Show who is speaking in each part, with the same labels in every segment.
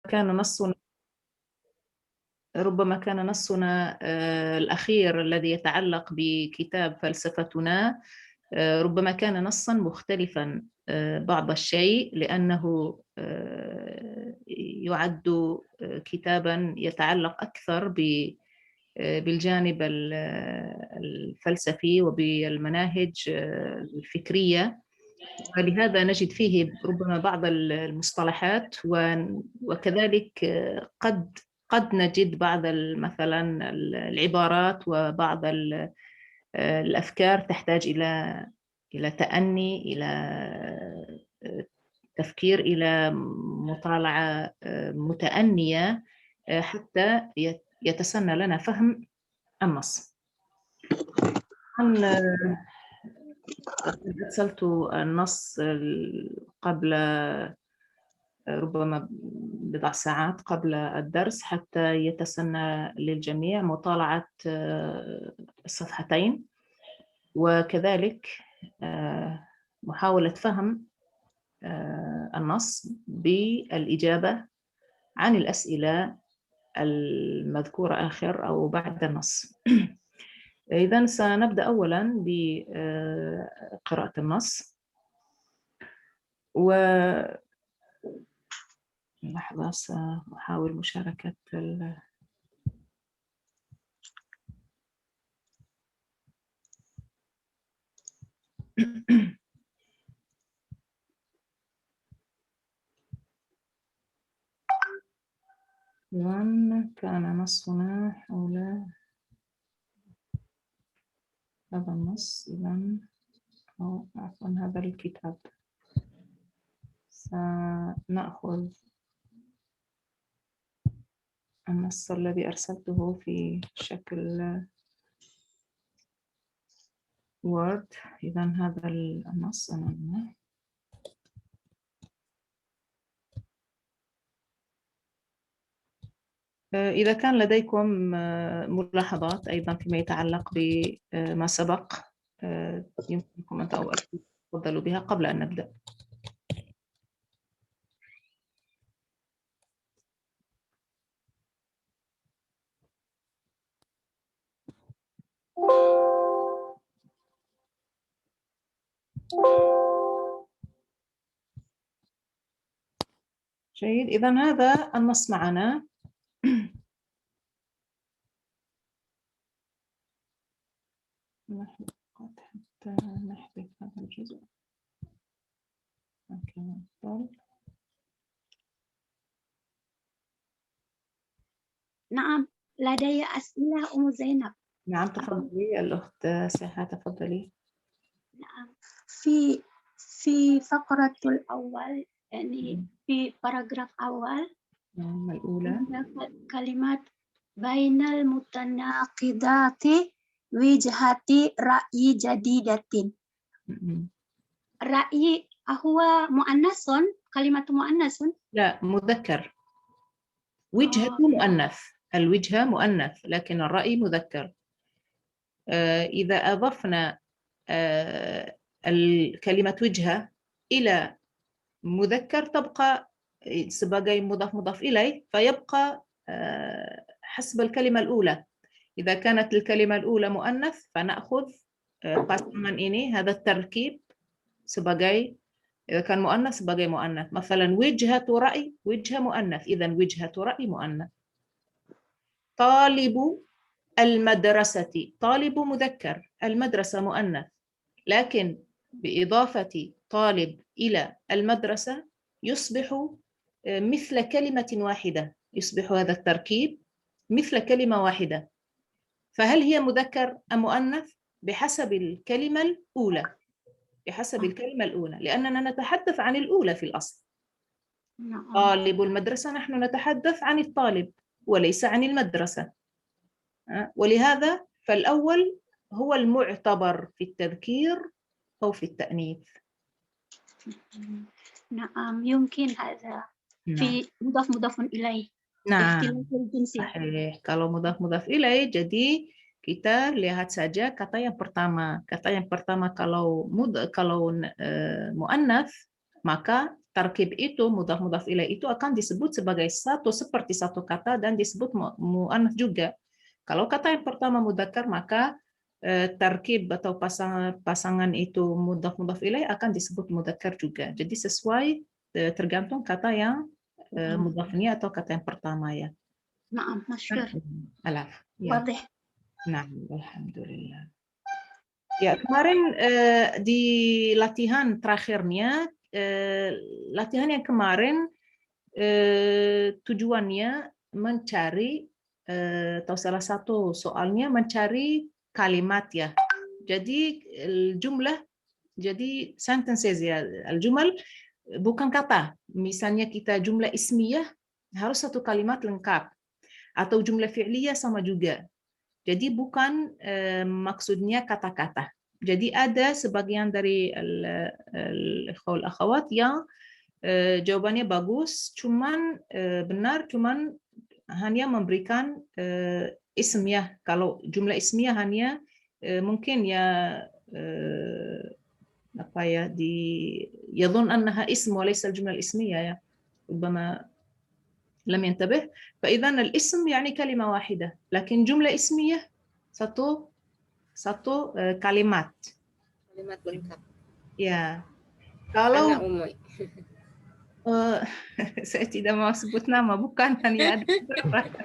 Speaker 1: كان نصنا الأخير الذي يتعلق بكتاب فلسفتنا ربما كان نصا مختلفا بعض الشيء، لأنه يعد كتابا يتعلق أكثر بالجانب الفلسفي وبالمناهج الفكرية، ولهذا نجد فيه ربما بعض المصطلحات، وكذلك قد نجد بعض مثلا العبارات وبعض الأفكار تحتاج إلى تأني، إلى تفكير، إلى مطالعة متأنية حتى يتسنى لنا فهم النص. أرسلت النص قبل ربما بضع ساعات قبل الدرس حتى يتسنى للجميع مطالعة الصفحتين، وكذلك محاولة فهم النص بالإجابة عن الأسئلة المذكورة آخر أو بعد النص. إذن سنبدأ أولا بقراءة النص. لحظة سأحاول مشاركة كان نصنا حول هذا النص، إذن أو عفوا هذا الكتاب. سنأخذ النص الذي أرسلته في شكل وورد. إذن هذا النص أمامنا. إذا كان لديكم ملاحظات أيضا فيما يتعلق بما سبق يمكنكم أن تفضلوا بها قبل أن نبدأ. جيد، إذن هذا النص معنا. حتى نحذف هذا الجزء.
Speaker 2: نعم، لدي أسئلة أم زينب.
Speaker 1: نعم تفضلي الأخت ساحة، تفضلي.
Speaker 2: نعم، في فقرة الأول، يعني في باراجراف أول
Speaker 1: الأولى
Speaker 2: كلمات بين المتناقضات وجهة رأي جديدة. رأي هو مؤنث، كلمة مؤنث؟
Speaker 1: لا، مذكر. وجهة مؤنث، الوجهة مؤنث لكن الرأي مذكر. إذا أضفنا الكلمة وجهة إلى مذكر تبقى sebagai مضاف إليه، فيبقى حسب الكلمة الأولى. إذا كانت الكلمة الأولى مؤنث فنأخذ pasangan ini هذا التركيب sebagai، إذا كان مؤنث sebagai مؤنث. مثلا وجهة رأي، وجهة مؤنث، إذا وجهة رأي مؤنث. طالب المدرسة، طالب مذكر، المدرسة مؤنث، لكن بإضافة طالب إلى المدرسة يصبح مثل كلمة واحدة، يصبح هذا التركيب مثل كلمة واحدة. فهل هي مذكر أم مؤنث؟ بحسب الكلمة الأولى، بحسب الكلمة الأولى، لأننا نتحدث عن الأولى في الأصل. طالب المدرسة، نحن نتحدث عن الطالب وليس عن المدرسة، ولهذا فالأول هو المعتبر في التذكير أو في التأنيث.
Speaker 2: نعم، يمكن هذا في مضاف إليه.
Speaker 1: Nah, kalau mudhaf ilaih, jadi kita lihat saja kata yang pertama. Kata yang pertama kalau muannats, maka tarkib itu, mudhaf ilaih itu akan disebut sebagai seperti satu kata dan disebut mu'annats juga. Kalau kata yang pertama mudzakkar, maka tarkib atau pasangan itu mudhaf ilaih akan disebut mudzakkar juga. Jadi sesuai tergantung kata yang mudhafnya atau kata yang pertama ya.
Speaker 2: Naam, masyhur.
Speaker 1: Alaf. Ya.
Speaker 2: Wadih.
Speaker 1: Nah, alhamdulillah. Ya, kemarin di latihan terakhirnya, latihan yang kemarin tujuannya mencari atau salah satu soalnya mencari kalimat ya. Jadi jumlah, jadi sentences ya, al-jumal bukan kata. Misalnya kita jumlah ismiyah harus satu kalimat lengkap, atau jumlah fi'liyah sama juga. Jadi bukan maksudnya kata-kata. Jadi ada sebagian dari al-ikhwal akhwat yang jawabannya bagus, cuman benar, cuman hanya memberikan ismiyah. Kalau jumlah ismiyah hanya mungkin ya apa ya, di yadhun annaha ism wa laysa al-jumlah al-ismiyah ya. ربما لم ينتبه. فإذا الاسم يعني كلمة واحدة، لكن جملة اسمية satu kalimat.
Speaker 3: Kalimat lengkap.
Speaker 1: Ya. Kalau
Speaker 3: Anak umum.
Speaker 1: saya tidak mau sebut nama, bukan hanya ada beberapa.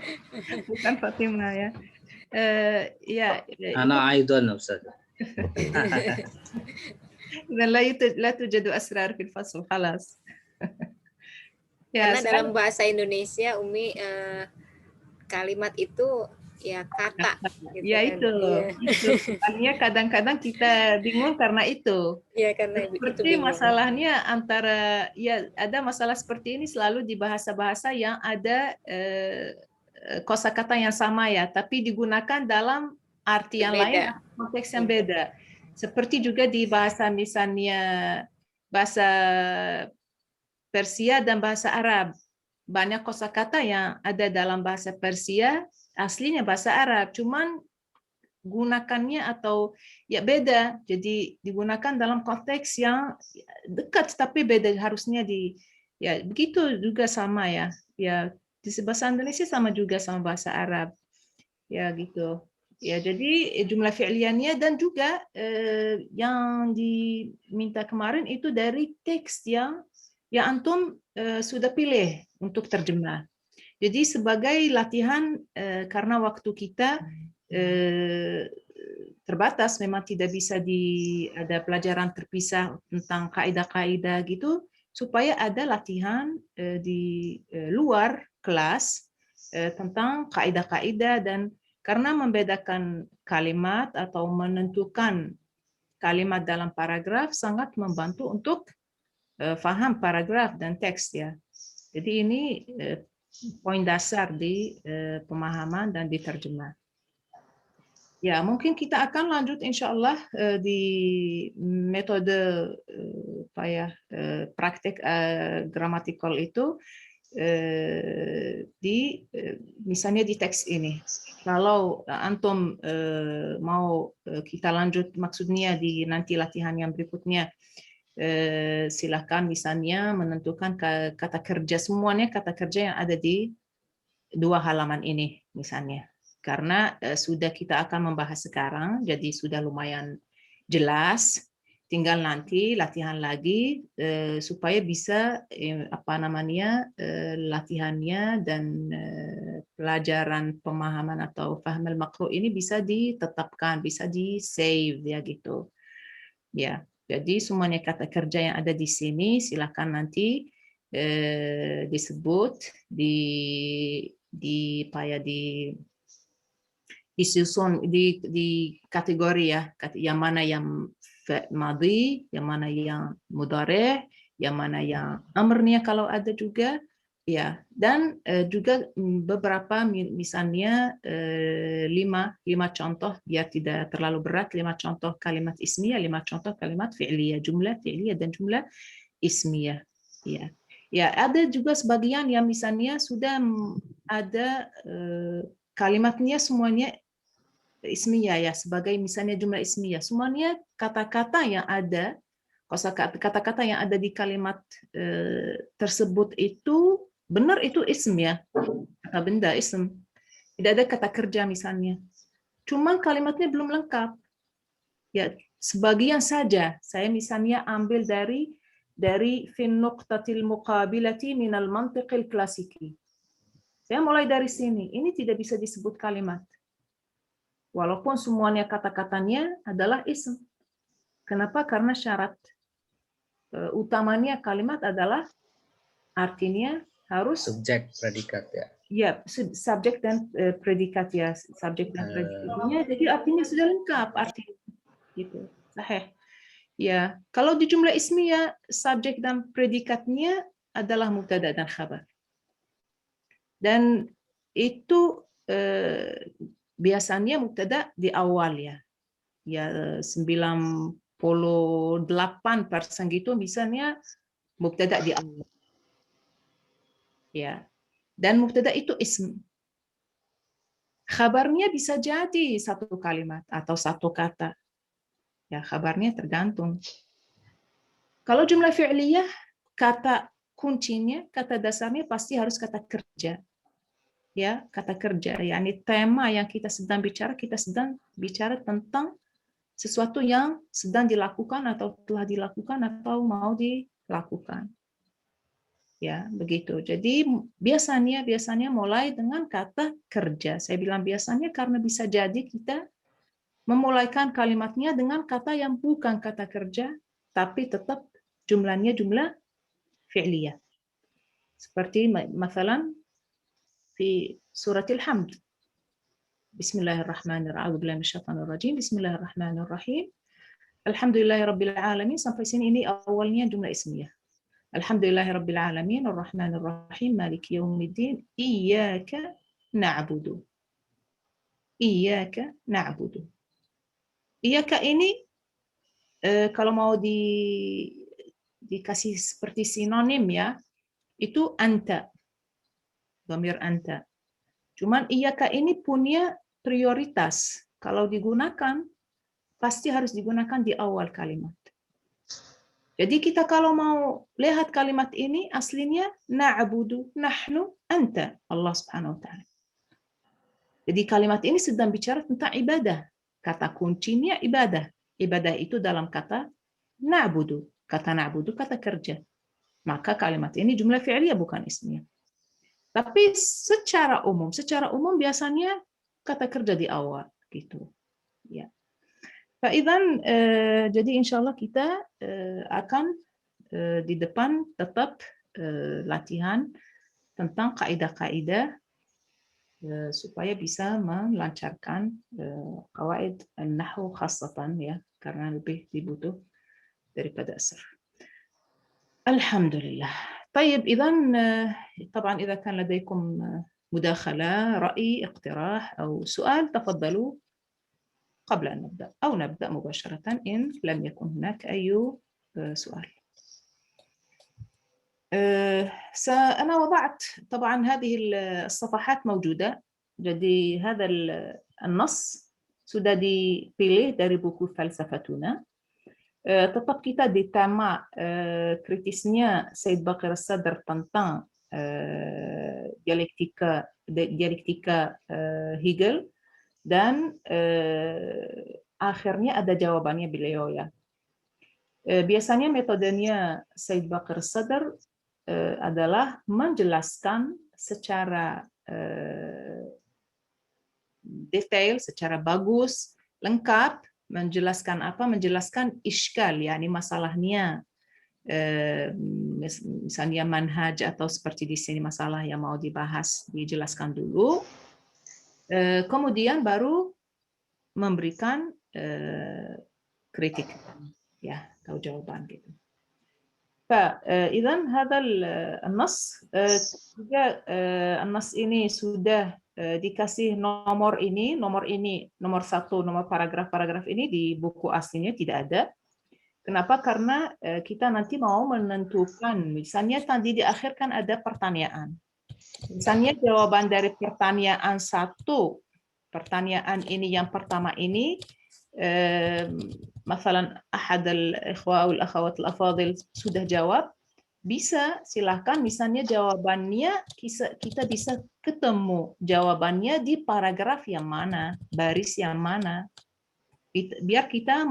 Speaker 1: Bukan Fatimah ya. Ya.
Speaker 4: Anak Aidon Ustaz.
Speaker 1: Dan la tujadu asrar fil fasl, khalas. Ya,
Speaker 3: Karena dalam bahasa Indonesia Umi kalimat itu ya kata gitu
Speaker 1: ya
Speaker 3: kan.
Speaker 1: itu. Artinya kadang-kadang kita bingung karena itu.
Speaker 3: Ya karena itu
Speaker 1: Seperti
Speaker 3: bingung.
Speaker 1: masalahnya antara, ya ada masalah seperti ini selalu di bahasa-bahasa yang ada kosakata yang sama ya, tapi digunakan dalam arti yang lain, konteks yang beda. Seperti juga di bahasa misalnya bahasa Persia dan bahasa Arab. Banyak kosakata yang ada dalam bahasa Persia aslinya bahasa Arab, cuman gunakannya atau ya beda. Jadi digunakan dalam konteks yang dekat tapi beda, harusnya ya begitu juga sama ya. Ya di bahasa Indonesia sama juga sama bahasa Arab. Ya gitu. Ya jadi jumlah fi'liannya dan juga yang diminta kemarin itu dari teks yang antum sudah pilih untuk terjemah. Jadi sebagai latihan karena waktu kita terbatas, memang tidak bisa ada pelajaran terpisah tentang kaidah-kaidah gitu, supaya ada latihan di luar kelas tentang kaidah-kaidah, dan karena membedakan kalimat atau menentukan kalimat dalam paragraf sangat membantu untuk paham paragraf dan teks ya. Jadi ini poin dasar di pemahaman dan di terjemah. Ya, mungkin kita akan lanjut insya Allah di metode praktek gramatikal itu di misalnya di teks ini. Kalau antum mau kita lanjut, maksudnya di nanti latihan yang berikutnya, silahkan misalnya menentukan kata kerja, semuanya kata kerja yang ada di 2 halaman ini misalnya. Karena sudah kita akan membahas sekarang, jadi sudah lumayan jelas. Tinggal nanti latihan lagi supaya bisa latihannya dan pelajaran pemahaman atau faham al-maqru ini bisa ditetapkan, bisa di save ya gitu. Ya, jadi semuanya kata kerja yang ada di sini silakan nanti disebut disusun di kategori ya, yang mana yang madhi, yang mana yang mudhari', yang mana yang amrnya kalau ada juga ya, dan juga beberapa misalnya 5 contoh biar tidak terlalu berat, 5 contoh kalimat ismiyah, 5 contoh kalimat fi'liyah, jumlah fi'liyah dan jumlah ismiyah ya. Ya, ada juga sebagian yang misalnya sudah ada kalimatnya semuanya ismiyah ya, sebagai misalnya jumlah ismiyah, semuanya kata-kata yang ada Kata-kata yang ada di kalimat tersebut itu benar, itu ism ya, kata benda ism. Tidak ada kata kerja misalnya. Cuman kalimatnya belum lengkap. Ya, sebagian saja. Saya misalnya ambil dari fin nuqtatil muqabilati minal mantiqil klasiki. Saya mulai dari sini. Ini tidak bisa disebut kalimat. Walaupun semuanya kata-katanya adalah ism. Kenapa? Karena syarat utamanya kalimat adalah artinya harus
Speaker 4: Subjek, predikat ya.
Speaker 1: ya, subjek dan predikat ya, subjek dan predikatnya. Jadi artinya sudah lengkap artinya. Gitu. Sahih. Ya, kalau di jumlah ismiyah subjek dan predikatnya adalah mubtada dan khabar. Dan itu biasanya mubtada di awal ya. Ya 98% gitu misalnya mubtada di awal. Ya. Dan mubtada itu ism. Khabarnya bisa jadi satu kalimat atau satu kata. Ya, khabarnya tergantung. Kalau jumlah fi'liyah, kata kuncinya, kata dasarnya pasti harus kata kerja. Ya, kata kerja. Yani tema yang kita sedang bicara tentang sesuatu yang sedang dilakukan atau telah dilakukan atau mau dilakukan. Ya, begitu. Jadi biasanya mulai dengan kata kerja. Saya bilang biasanya karena bisa jadi kita memulaikan kalimatnya dengan kata yang bukan kata kerja, tapi tetap jumlahnya jumlah fi'liyah. Seperti misalnya di surat Al-Hamd. Bismillahirrahmanirrahim. Bismillahirrahmanirrahim. Alhamdulillahirabbil alamin. Sampai sini ini awalnya jumlah ismiyah. Alhamdulillahirabbil alamin arrahmanirrahim maliki yaumiddin iyyaka na'budu. Iyyaka na'budu. Iyyaka ini kalau mau dikasih seperti sinonim ya, itu anta. Dhamir anta. Cuman iyyaka ini punya prioritas. Kalau digunakan pasti harus digunakan di awal kalimat. Jadi kita kalau mau lihat kalimat ini aslinya na'budu, nahnu, anta, Allah Subhanahu wa taala. Jadi kalimat ini sedang bicara tentang ibadah. Kata kuncinya ibadah. Ibadah itu dalam kata na'budu. Kata na'budu kata kerja. Maka kalimat ini jumlah fi'liyah bukan ismiyah. Tapi secara umum biasanya kata kerja di awal gitu. Ya. Faidan, jadi insya Allah kita akan di depan tetap latihan tentang kaidah-kaidah supaya bisa melancarkan qawaid an-nahwu khassatan ya, karena lebih dibutuh daripada asr. Alhamdulillah. طيب إذن طبعا إذا كان لديكم مداخلة رأي اقتراح أو سؤال تفضلوا قبل أن نبدأ أو نبدأ مباشرة إن لم يكن هناك أي سؤال. أنا وضعت طبعا هذه الصفحات موجودة. Jadi هذا النص sudah dipilih dari buku Falsafatuna. Tetap kita di tema kritisnya Said Baqir As-Sadr tentang dialektika Hegel, dan akhirnya ada jawabannya beliau ya. Biasanya metodenya Said Baqir As-Sadr adalah menjelaskan secara detail, secara bagus, lengkap. Menjelaskan apa? Menjelaskan iskal, yakni masalahnya. Misalnya manhaj atau seperti di sini masalah yang mau dibahas dijelaskan dulu. Kemudian baru memberikan kritik ya, atau jawaban gitu. فإذن هذا النص juga النص ini sudah dikasih nomor ini, nomor 1, nomor paragraf ini di buku aslinya tidak ada. Kenapa? Karena kita nanti mau menentukan, misalnya tadi di akhir kan ada pertanyaan. Misalnya jawaban dari pertanyaan 1, pertanyaan ini yang pertama ini مثلا أحد الإخوة أو الأخوات الأفاضل sudah jawab, bisa silahkan misalnya jawabannya kita bisa ketemu jawabannya di paragraf yang mana, baris yang mana, biar kita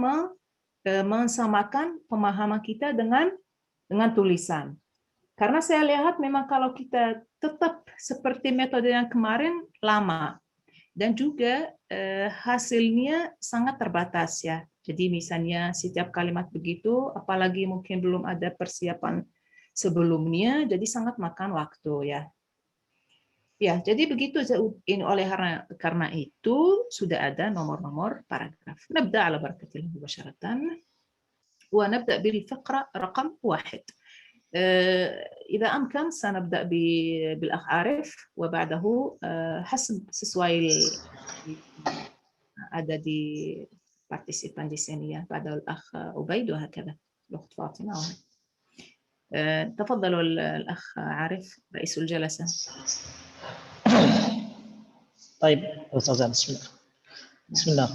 Speaker 1: mensamakan pemahaman kita dengan tulisan. Karena saya lihat memang kalau kita tetap seperti metode yang kemarin lama dan juga hasilnya sangat terbatas ya. Jadi misalnya setiap kalimat begitu, apalagi mungkin belum ada persiapan sebelumnya, jadi sangat makan waktu ya. Ya, jadi begitu ini karena itu sudah ada nomor-nomor paragraf. Nabda ala barakatillah mubasharatan. Wa nabda bil faqra raqam 1. إذا أمكن سنبدأ بالأخ عارف وبعده حسب sesuai ada di partisipan di sini ya, بعد الأخ عبيد وهكذا الأخت فاطمة. تفضلوا الأخ عارف رئيس الجلسة.
Speaker 5: طيب أستاذ بسم الله.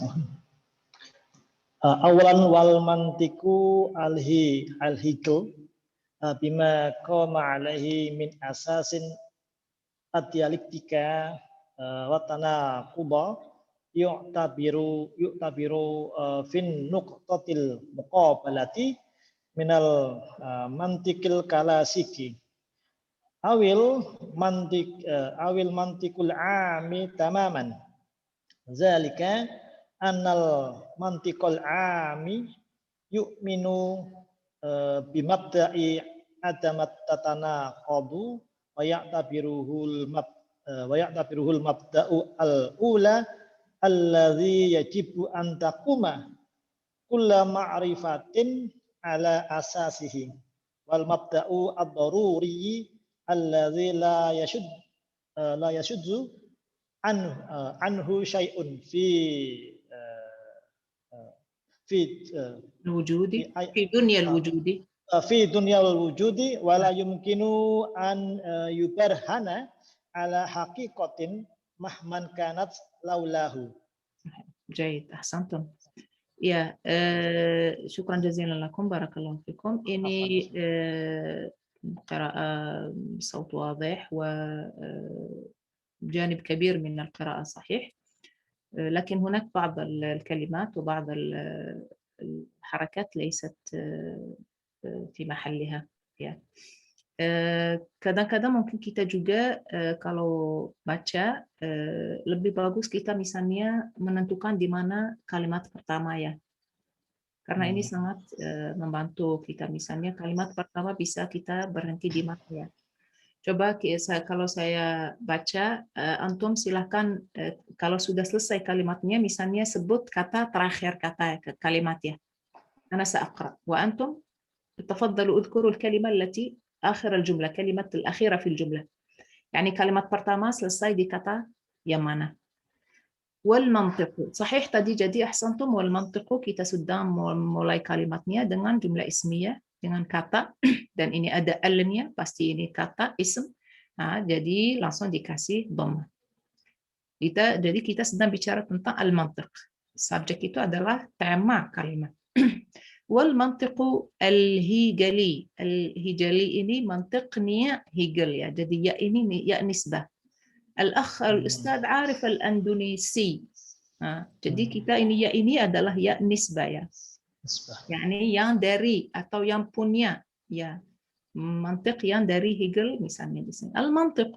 Speaker 5: أولا والمنطق الهيكل بما قام عليه من أساس الديالكتيكا والتناقض يعتبر في النقطة المقابلة من المنطق الكلاسيكي أو المنطق العام تماما. ذلك أن المنطق العام يؤمن بمبدأ عدم التناقض ويعتبره المبدأ الأولى الذي يجب أن تقوم كل معرفة على أساسه والمبدأ الضروري الذي لا يشذ عنه شيء
Speaker 1: في دنيا الوجود
Speaker 5: ولا يمكن أن يبرهن على حقيقة مهما كانت لولاه.
Speaker 1: جيد أحسنتم. Ya, syukran jazilan lakum, barakallahu fikum. Ini قراءة صوت واضح وجانب كبير من القراءة صحيح، لكن هناك بعض الكلمات وبعض الحركات ليست في محلها. Kadang-kadang mungkin kita juga kalau baca lebih bagus kita misalnya menentukan di mana kalimat pertama ya, karena ini sangat membantu kita. Misalnya kalimat pertama bisa kita berhenti di mana ya. Coba kalau saya baca, antum silahkan kalau sudah selesai kalimatnya misalnya sebut kata terakhir kalimat ya. Ana sa'aqra wa antum تفضلوا اذكروا الكلمة التي آخر الجملة، كلمة الأخيرة في الجملة. يعني كلمة pertama selesai di kata yang mana. والمنطق صحيح tadi jadi ahsantum, والمنطق kita sudah mulai kalimatnya dengan jumlah ismiyah, dengan kata, dan ini ada al-nya, pasti ini kata ism. Nah, jadi langsung dikasih dhamma. Jadi kita sedang bicara tentang al-mantiq. Subjek itu adalah tema kalimat. والمنطق الهيجلي. الهيجلي ini mantiqnya Hegel ya. Jadi ya ini ya nisbah. Al-akh al-ustadz Arif al-Andunisi. Jadi kita ini ya ini adalah ya nisbah ya. Yani yang dari atau yang punya ya. Mantiq yang dari Hegel misalnya di sini. Al-mantiq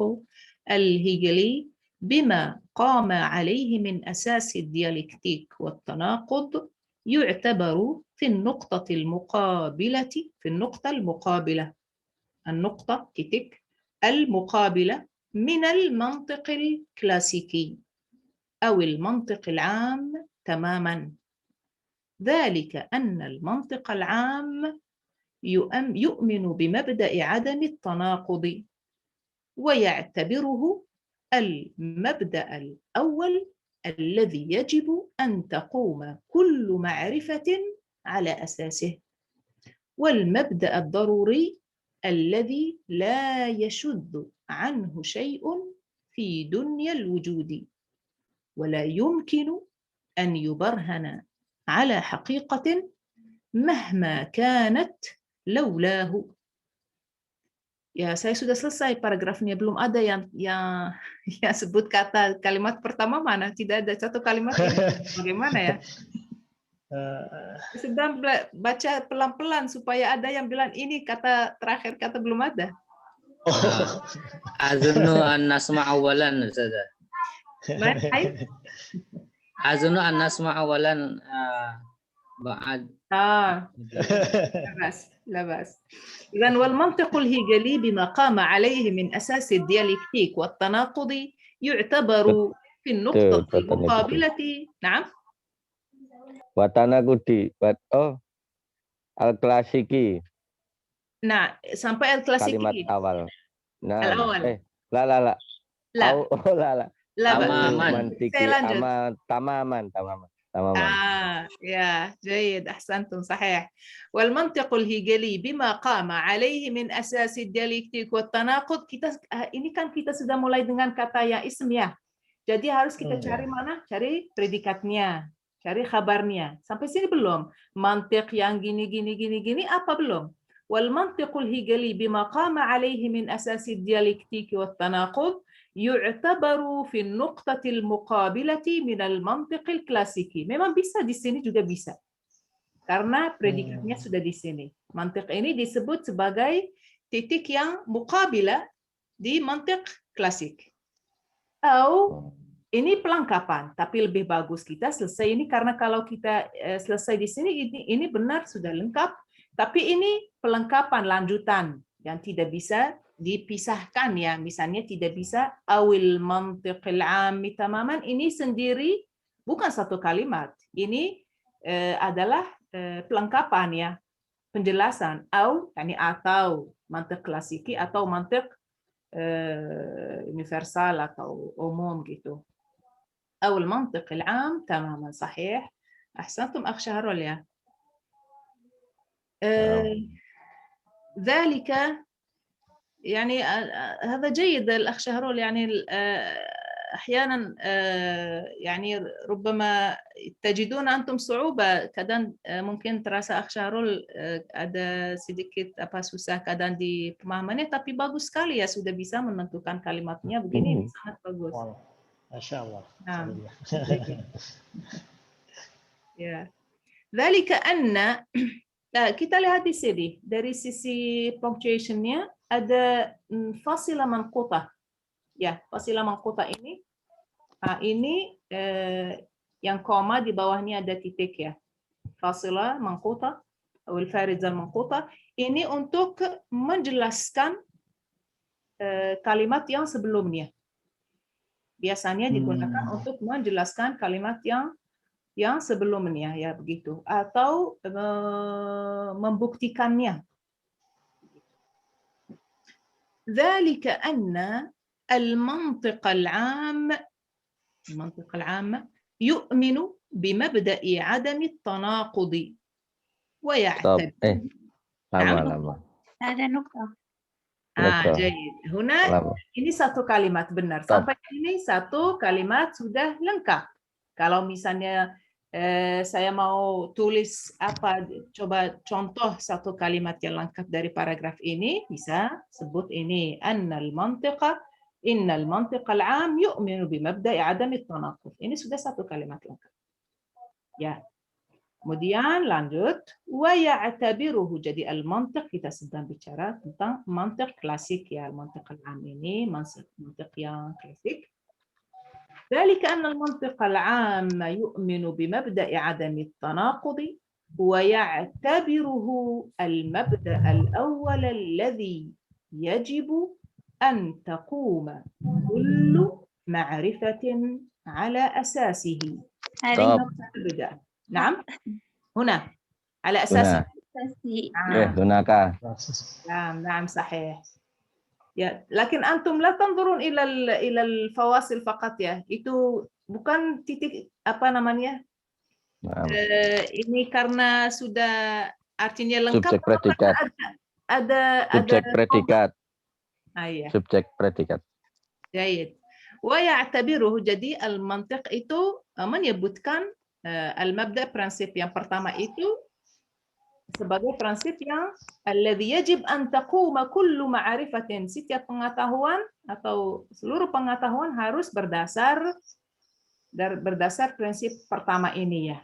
Speaker 1: al-Hegeli bima qama alayhi min asas ad-dialektik wat-tanaqud يعتبر في النقطة المقابلة النقطة المقابلة من المنطق الكلاسيكي أو المنطق العام تماما. ذلك أن المنطق العام يؤمن بمبدأ عدم التناقض ويعتبره المبدأ الأول الذي يجب أن تقوم كل معرفة على أساسه والمبدأ الضروري الذي لا يشذ عنه شيء في دنيا الوجود ولا يمكن أن يبرهن على حقيقة مهما كانت لولاه. Ya, saya sudah selesai paragrafnya. Belum ada yang sebut kata kalimat pertama mana? Tidak ada satu kalimat ini. Bagaimana ya? Sedang baca pelan-pelan supaya ada yang bilang ini kata terakhir, kata belum ada.
Speaker 4: Azunnu an nasma awalan Ustaz. Azunnu an nasma awalan ba'ad.
Speaker 1: لا بأس. إذن والمنطق الهيجلي بما قام عليه من أساس الديالكتيك والتناقض يعتبر في النقطة المقابلة. نعم.
Speaker 6: Watanakudi, al-klasiki.
Speaker 1: Nah, sampai al-klasiki.
Speaker 6: Kalimat awal. Nah,
Speaker 1: Al-awal.
Speaker 6: La. Tamaman.
Speaker 1: يا جيد أحسنتم صحيح. والمنطق الهيجلي بما قام عليه من أساس الديالكتيك والتناقض. Ini kan kita sudah mulai dengan kata yang ism ya. Jadi harus kita cari mana? Cari predikatnya, cari khabarnya. Sampai sini belum. Mantiq yang gini apa belum? والمنطق الهيجلي بما قام عليه من أساس الديالكتيك والتناقض يعتبر في النقطة المقابلة من المنطق الكلاسيكي. Memang bisa di sini juga bisa. Karena predikatnya sudah di sini. Mantiq ini disebut sebagai titik yang muqabila di mantiq klasik. Atau ini pelengkapan, tapi lebih bagus kita selesai ini karena kalau kita selesai di sini ini benar sudah lengkap, tapi ini pelengkapan lanjutan yang tidak bisa dipisahkan ya, misalnya tidak bisa awil mantiqil ammi tamaman, ini sendiri bukan satu kalimat, ini adalah pelengkapan ya, penjelasan atau mantiq klasiki atau mantiq universal atau umum gitu. awil mantiqil am tamaman. Sahih, ahsantum akh Syahrul ya. ذلك يعني هذا جيد الأخ شهرول. يعني أحيانا يعني ربما تجدون أنتم صعوبة kadang mungkin terasa أخ شهرول ada sedikit susah kadang di pemahamannya, tapi bagus sekali ya sudah bisa menentukan kalimatnya begini, sangat bagus.
Speaker 5: Masya Allah.
Speaker 1: Ya. ذلك أن kita lihat di sini dari sisi punctuation-nya ada fasilah manqutah. Ya, fasilah manqutah ini yang koma di bawahnya ada titik ya. Fasilah manqutah atau al-farizah manqutah ini untuk menjelaskan kalimat yang sebelumnya. Biasanya digunakan untuk menjelaskan kalimat yang sebelumnya ya begitu, atau membuktikannya. ذلك أن المنطق العام يؤمن بمبدأ عدم التناقض ويعتبر
Speaker 2: هذا نقطة.
Speaker 1: جيد. هنا ini satu kalimat benar. Sampai ini satu kalimat sudah lengkap. Kalau misalnya saya mau tulis coba contoh satu kalimat yang lengkap dari paragraf ini, bisa sebut ini innal mantiqa al-'am yu'minu bimabda'i 'adami at-tanaqud. Ini sudah satu kalimat lengkap. Ya. Kemudian lanjut wa ya'tabiruhu. Jadi al-mantiq kita sedang bicara tentang mantiq klasik ya, mantiq al-'am ini mantiq yang klasik. ذلك أن المنطق العام يؤمن بمبدأ عدم التناقض ويعتبره المبدأ الأول الذي يجب أن تقوم كل معرفة على أساسه. نعم هنا على أساسه. نعم صحيح. Ya, lakin antum la tanzurun ilal fawasil faqat ya. Itu bukan titik ini karena sudah artinya lengkap.
Speaker 6: Subjek predikat.
Speaker 1: Ada
Speaker 6: subjek predikat.
Speaker 1: Iya.
Speaker 6: Subjek predikat.
Speaker 1: Baik. Wa ya'tabiruhu, jadi al-mantiq itu menyebutkan al-mabda, prinsip yang pertama itu sebagai prinsip yang alladhi yajib an taquma kullu ma'rifatin, setiap pengetahuan atau seluruh pengetahuan harus berdasar prinsip pertama ini ya.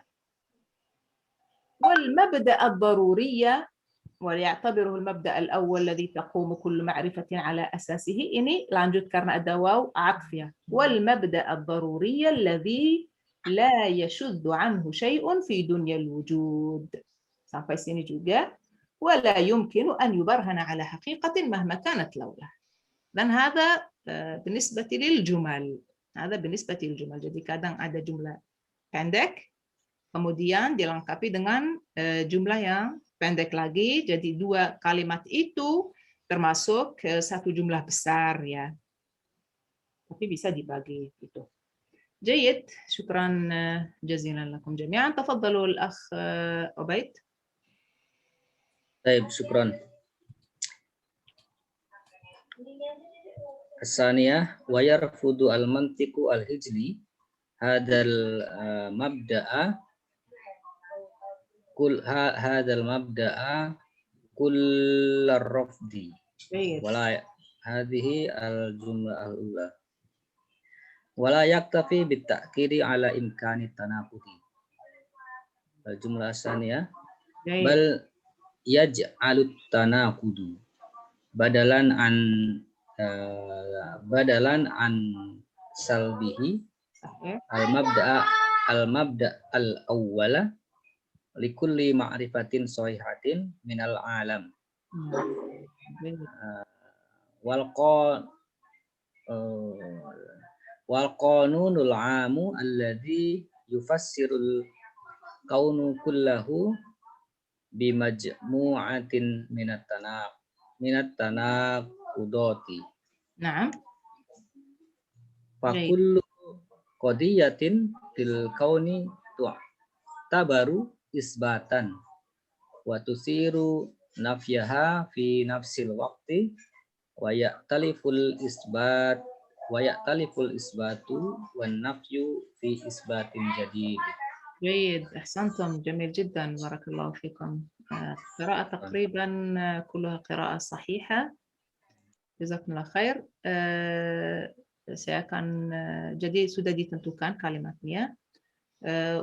Speaker 1: Wal mabda ad-daruriyya wal ya'tabiruhu al-mabda al-awwal alladhi taqumu kullu ma'rifatin ala asasihi, ini lanjut karena ada waw atf ya. Wal mabda ad-daruriyya alladhi la yashuddu anhu syai'un fi dunyal wujud. Sampai sini juga wala yumkinu an yubarhana ala haqiqatin mahma kanat laulah. Dan hada binisbati lil jumal. Hada binisbati lil jumal. Jadi kadang ada jumlah pendek kemudian dilengkapi dengan jumlah yang pendek lagi. Jadi dua kalimat itu termasuk satu jumlah besar ya. Tapi bisa dibagi itu. جيد. شكرا جزيلا لكم جميعا. تفضلوا الأخ عبيد.
Speaker 4: Baik, syukran. As-saniyah wa yarfudu al-mantiqu al-hijli hadal mabda'a hadal mabda'a kullar rafdi wala hadhihi al-jumlah al-ula wala yaktafi bit-ta'kidi ala imkani tanaqudi. Al-jumlah as-saniyah bal yaj'alut tanaqudu badalan an salbihi al-mabda al-awwala likulli ma'rifatin sahihatin minal alam wal qanunul amu alladhi yufassirul kaunu kullahu bimajmu'atin minat tanaqudati.
Speaker 1: Naam.
Speaker 4: Fa kullu qadiyatin fil kauni tabaru isbatan wa tusiru nafyaha fi nafsil waqti wa ya'taliful isbatu wan nafyu fi isbatin jadid.
Speaker 1: جيد. أحسنتم. جميل جدا. بارك الله فيكم. قراءة تقريبا كلها قراءة صحيحة. جزاكم الله خير. Saya akan jadi sudah ditentukan kalimatnya.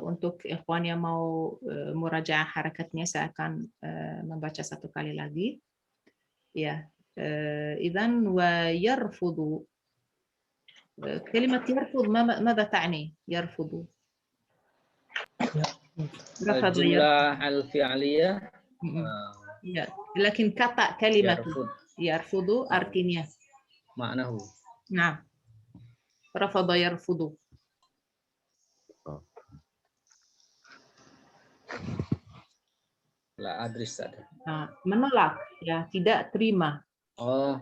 Speaker 1: Untuk ikhwan yang mau murajaah harakatnya saya akan membaca satu kali lagi. Ya. إذن ويرفض. كلمة يرفض ماذا تعني؟ يرفض.
Speaker 4: Jumlah al-fi'aliyah.
Speaker 1: Ya, lakin kata kalimat yarfudu artinya
Speaker 4: maknahu.
Speaker 1: Nah, rafada yarfudu.
Speaker 4: La adris ada.
Speaker 1: Menolak ya, tidak terima.
Speaker 4: Oh,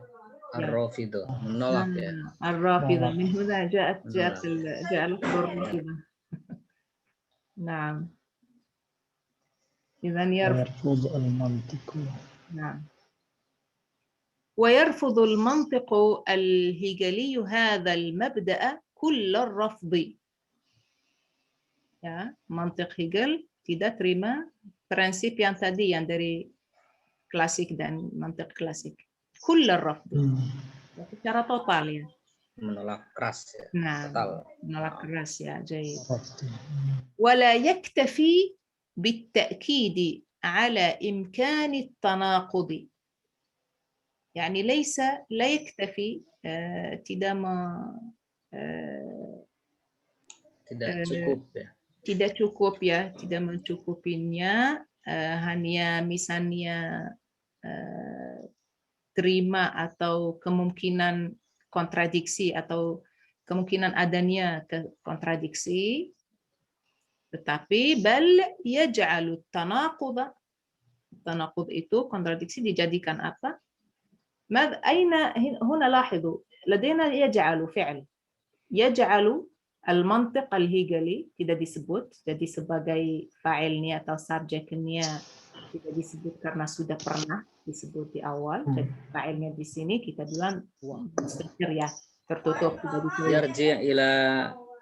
Speaker 4: ar-rafidu, menolak ya.
Speaker 1: Ar-rafidah min huna ja'at al-rafidah. Nah. إذن
Speaker 5: يرفض المنطق.
Speaker 1: نعم. ويرفض المنطق الهيجلي هذا المبدأ كل الرفض. Ya, mantiq Hegel tidak terima prinsip yang tadi yang dari klasik dan mantiq klasik. Kull ar-rafd. Secara total ya.
Speaker 4: Menolak keras ya.
Speaker 1: Nah,
Speaker 4: total.
Speaker 1: menolak keras ya. Jayid. ولا يكتفي بالتأكيد على إمكان التناقض. يعني لا يكتفي tidak cukup ya, tidak mencukupinya hanya misalnya terima atau kemungkinan kontradiksi atau kemungkinan adanya kontradiksi, tetapi bal yaj'alu tanaqud itu kontradiksi dijadikan apa? Aina huna lahidu ladaina yaj'alu fi'l yaj'alu al-mantiq al-hegeli tidak disebut, jadi sebagai fa'ilnya atau subjeknya tidak disebut karena sudah pernah disebut di awal. Jadi fa'ilnya di sini kita bilang mustakir ya, tertutup, tidak disebut.
Speaker 4: Yarji' ila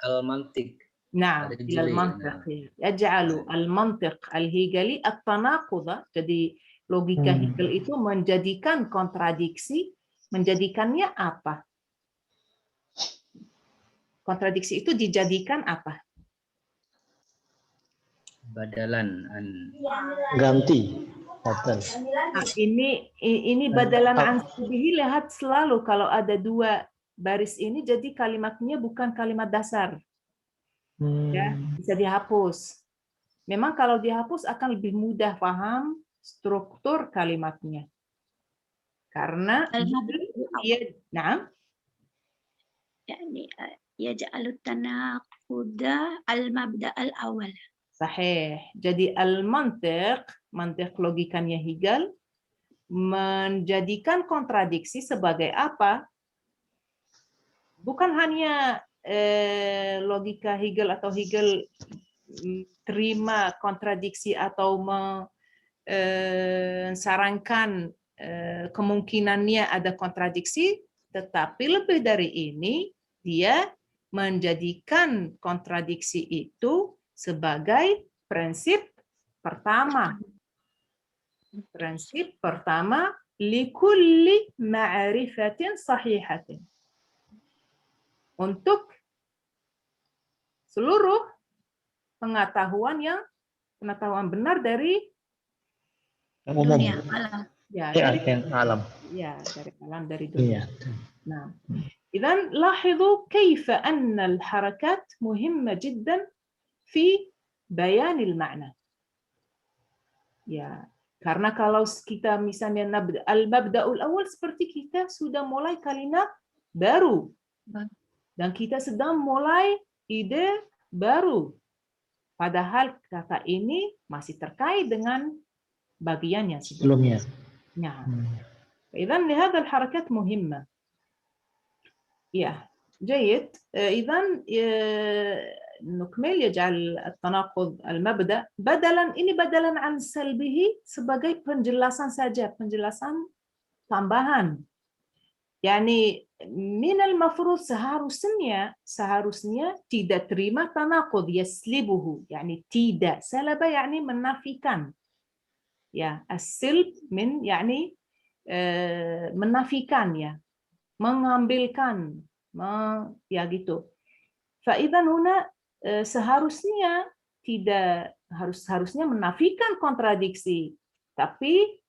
Speaker 4: al-mantiq.
Speaker 1: نعم
Speaker 4: Ada
Speaker 1: إلى
Speaker 4: jeli,
Speaker 1: المنطق يجعل المنطق الهيجلي التناقض. Jadi logika Hegel itu menjadikan kontradiksi, menjadikannya apa? Kontradiksi itu dijadikan apa?
Speaker 4: Badalan an
Speaker 5: Ganti. Badal.
Speaker 1: Nah, ini badalan an salbihi, lihat selalu kalau ada dua baris ini jadi kalimatnya bukan kalimat dasar. Ya, bisa dihapus. Memang kalau dihapus akan lebih mudah paham struktur kalimatnya. Karena dia, nah,
Speaker 2: يعني يجعل التناقض المبدأ الأول.
Speaker 1: sahih. Jadi mantiq logikanya Hegel menjadikan kontradiksi sebagai apa? Bukan hanya logika Hegel atau Hegel terima kontradiksi atau sarankan kemungkinannya ada kontradiksi, tetapi lebih dari ini dia menjadikan kontradiksi itu sebagai prinsip pertama. Prinsip pertama, likulli ma'rifatin sahihatin. Untuk seluruh pengetahuan benar dari
Speaker 5: Umum.
Speaker 2: dunia alam.
Speaker 1: dari
Speaker 5: Alam.
Speaker 1: dari alam, dari dunia.
Speaker 5: Iya.
Speaker 1: Nah, إذن لاحظوا كيف أن الحركات مهمة جدا في بيان المعنى. Ya, karena kalau kita misalnya al-mabda'ul awal seperti kita sudah mulai kalimat baru. Dan kita sedang mulai ide baru. Padahal kata ini masih terkait dengan bagiannya
Speaker 5: Sebelumnya.
Speaker 1: Nah, إذن لهذا الحركات مهمة. يا جيد. إذن نكمل. يجعل التناقض المبدأ بدلا عن سلبه sebagai penjelasan saja, penjelasan tambahan. Yani min al-mafruḍ seharusnya tidak terima tanaqud yaslibuhu, yani tidak. Salaba yani menafikan. Ya, as-silb min yani menafikan, ya, mengambilkan, ya gitu. Faidzan huna seharusnya tidak harusnya menafikan kontradiksi, tapi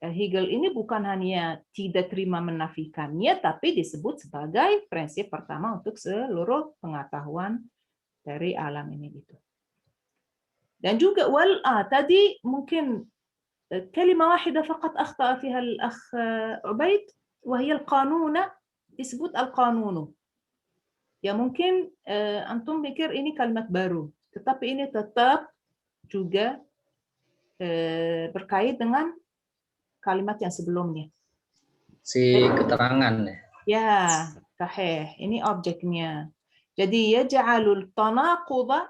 Speaker 1: Hegel ini bukan hanya tidak terima menafikannya, tapi disebut sebagai prinsip pertama untuk seluruh pengetahuan dari alam ini gitu. Dan juga tadi mungkin كلمة واحدة فقط أخطأ فيها الأخ عبيد وهي القانون. disebut al-qanunu. Ya mungkin antum pikir ini kalimat baru, tetapi ini tetap juga berkait dengan kalimat yang sebelumnya.
Speaker 4: si keterangan ya.
Speaker 1: Ya, sahih. Ini objeknya. Jadi yaj'alul tanaquda,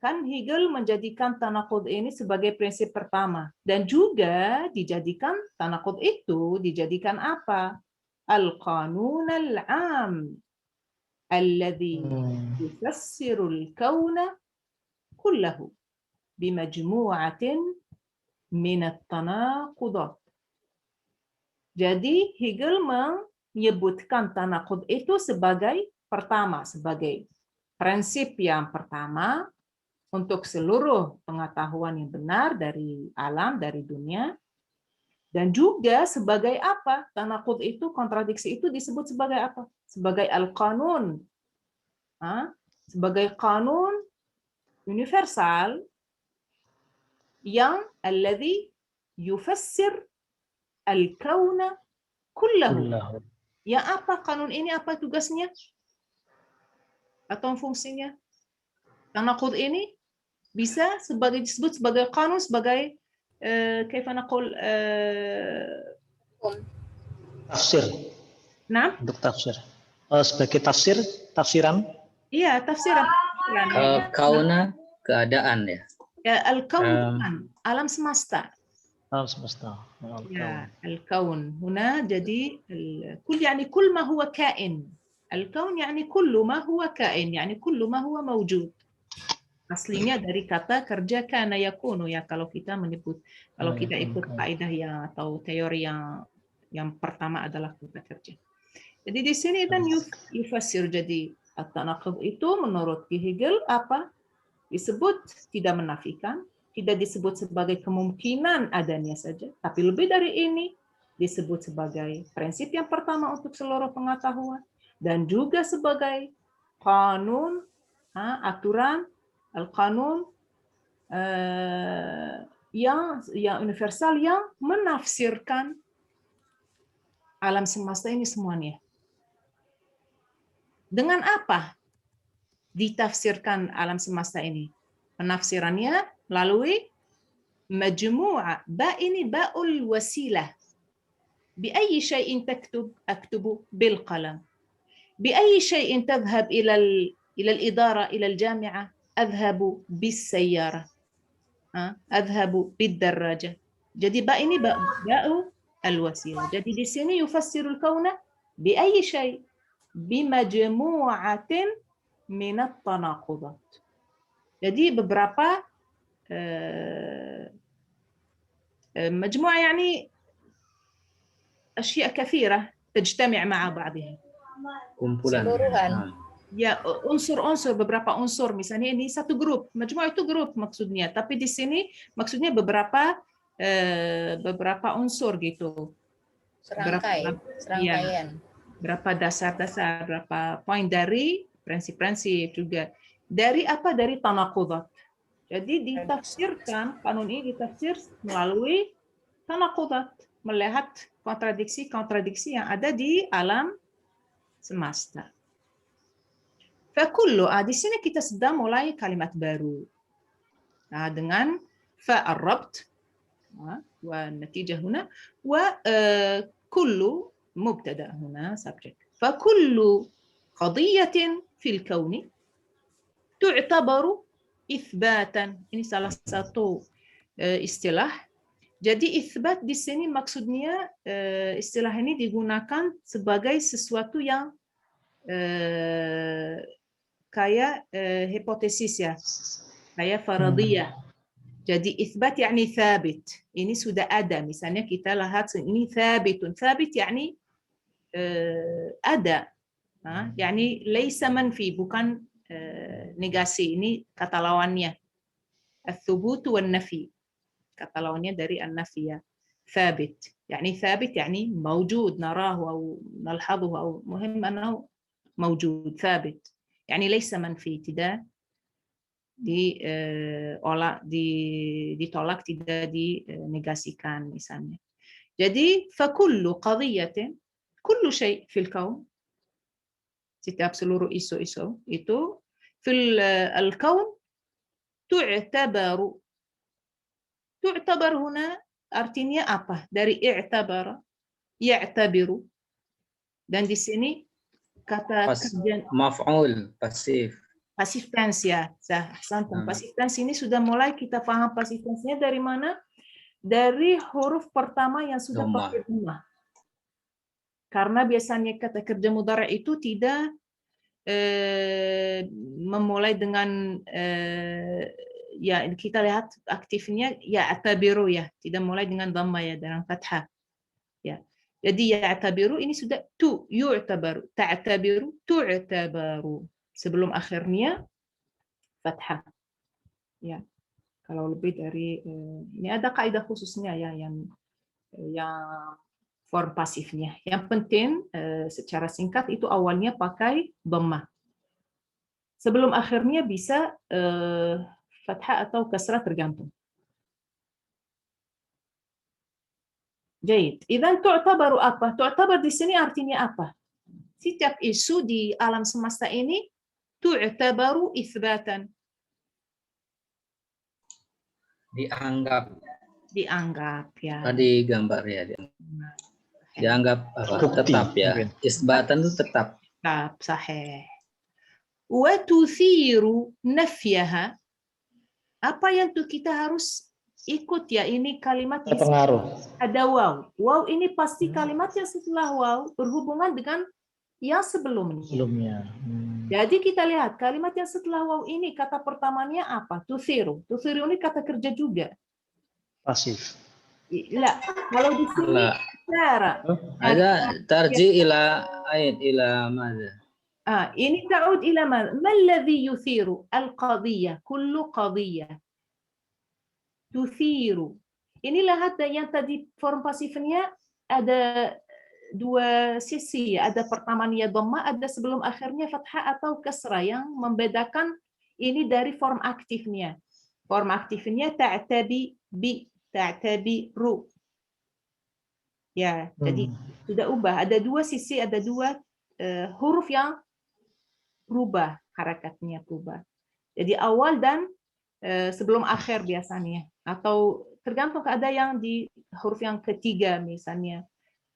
Speaker 1: kan Hegel menjadikan tanaqud ini sebagai prinsip pertama, dan juga dijadikan tanaqud itu dijadikan apa? Al-qanun al-'am alladhi yufassiru al-kauna kullahu bimajmu'atin min at-tanaqudat. Jadi Hegel menyebutkan tanaqud itu sebagai pertama, sebagai prinsip yang pertama untuk seluruh pengetahuan yang benar dari alam, dari dunia. Dan juga sebagai apa? Tanaqud itu, kontradiksi itu disebut sebagai apa? Sebagai al-qanun. Sebagai kanun universal yang alladhi yufassir al-kauna kullahu. Yang apa kanun ini? Apa tugasnya? Atau fungsinya? Tanaqud ini bisa disebut sebagai kanun, sebagai كيف نقول
Speaker 5: tafsir.
Speaker 1: Nah,
Speaker 5: Untuk tafsir. Sebagai tafsiran.
Speaker 1: Iya, tafsiran.
Speaker 4: Kauna keadaan ya.
Speaker 1: Ya, al-kaun, alam semesta.
Speaker 5: Alam semesta.
Speaker 1: Ya, al-kaun. Huna jadi كل يعني كل ما هو كائن. الكون يعني كل ما هو كائن، يعني كل ما هو موجود. Aslinya dari kata kerja kana yakunu ya, kalau kita menyebut, kalau kita ikut kaidah yang atau teori yang pertama adalah kata kerja. Jadi di sini dan yufassir, jadi at-tanaqud itu menurut Hegel apa? Disebut tidak menafikan, tidak disebut sebagai kemungkinan adanya saja, tapi lebih dari ini disebut sebagai prinsip yang pertama untuk seluruh pengetahuan dan juga sebagai kanun, aturan al-qanun yang universal yang menafsirkan alam semesta ini semuanya. Dengan apa ditafsirkan alam semesta ini? Penafsirannya melalui majmu'ah. Ba ini ba'ul wasilah. بأي شيء أكتب بالقلم. بأي شيء تذهب إلى الإدارة إلى الجامعة أذهب بالسيارة. أذهب بالدراجة. Jadi ba ini ba'u al-wasilah. Jadi di sini yufassir al-kauna بأي شيء بمجموعة من التناقضات. Jadi beberapa مجموعة يعني أشياء كثيرة تجتمع مع بعضها.
Speaker 4: Kumpulan.
Speaker 1: Ya, unsur-unsur, beberapa unsur. Misalnya ini satu grup, majmu'ah itu grup maksudnya. Tapi di sini maksudnya beberapa unsur gitu.
Speaker 3: Serangkaian.
Speaker 1: Ya, berapa dasar-dasar, berapa poin dari prinsip-prinsip juga. Dari apa? Dari tanaqudat. Jadi ditafsirkan, kanun ini ditafsir melalui tanaqudat, melihat kontradiksi-kontradiksi yang ada di alam semesta. Fakullu, di sini kita sedang mulai kalimat baru. Nah, dengan fa'arrabt, wa natijah huna, wa kullu mubtada huna subject. Fakullu qadiyatin fil kauni tu'tabaru itsbatan. Ini salah satu istilah. Jadi itsbat di sini maksudnya istilah ini digunakan sebagai sesuatu yang kayak hipotesis ya, kayak faradiyah. Jadi itsbat yakni thabit. Ini sudah ada. Misalnya kita lihat ini thabitun. Thabit yakni ada. Yani laisa manfi, bukan negasi. Ini kata lawannya. Ats-tsubut wan nafi. Kata lawannya dari an-nafiyah. Thabit. يعني ثابت يعني موجود نراه أو نلحظه أو مهم أنه موجود ثابت. يعني ليس منفي, tidak ditolak, tidak dinegasikan misalnya. Jadi فكل قضية كل شيء في الكون, setiap seluruh isu-isu itu في الكون تعتبر هنا artinya apa? Dari i'tabara, ya'tabiru. Dan di sini kata
Speaker 4: maf'ul, pasif.
Speaker 1: Pasif tense ya. Pasif tense ini sudah mulai kita paham pasif tense-nya dari mana? Dari huruf pertama yang sudah pakai dhammah. Karena biasanya kata kerja mudhari' itu tidak memulai dengan ya kita lihat aktifnya ya atabiru ya, tidak mulai dengan dhamma ya, dengan fathah ya. Jadi ya atabiru ini sudah tu yu'tabaru, ta'tabiru tu'tabaru, sebelum akhirnya fathah ya. Kalau lebih dari ini ada kaidah khususnya ya yang form pasifnya. Yang penting secara singkat itu awalnya pakai dhamma, sebelum akhirnya bisa fathah atau kasrah tergantung. Jayid. Idzan tu'tabaru apa? Tu'tabar di sini artinya apa? Setiap isu di alam semesta ini tu'tabaru itsbatan. Dianggap ya.
Speaker 4: Tadi gambar ya. Dianggap apa? Tetap ya. Isbatan itu tetap.
Speaker 1: Tetap, sahih. Wa tuthiru nafyaha. Apa yang tuh kita harus ikut ya, ini kalimat yang ada waw. Waw ini pasti kalimat yang setelah waw berhubungan dengan yang sebelumnya. Jadi kita lihat kalimat yang setelah waw ini kata pertamanya apa? Tuthiru. Tuthiru ini kata kerja juga.
Speaker 5: Pasif.
Speaker 1: La, kalau di sini
Speaker 4: La.
Speaker 1: cara.
Speaker 4: Ada tarji ila ain ila madza.
Speaker 1: ini ta'ud ila ma alladhi yuthiru al-qadiyah, kullu qadiyah. Tuthiru. Inilah ada yang tadi form pasifnya ada dua sisi, ada pertamanya dhamma, ada sebelum akhirnya fathah atau kasrah yang membedakan ini dari form aktifnya. Form aktifnya ta'tabi bi, ta'tabi ru. Ya, jadi sudah ubah. Ada dua sisi, ada dua huruf yang berubah, harakatnya berubah. Jadi awal dan sebelum akhir biasanya. Atau tergantung ada yang di huruf yang ketiga misalnya.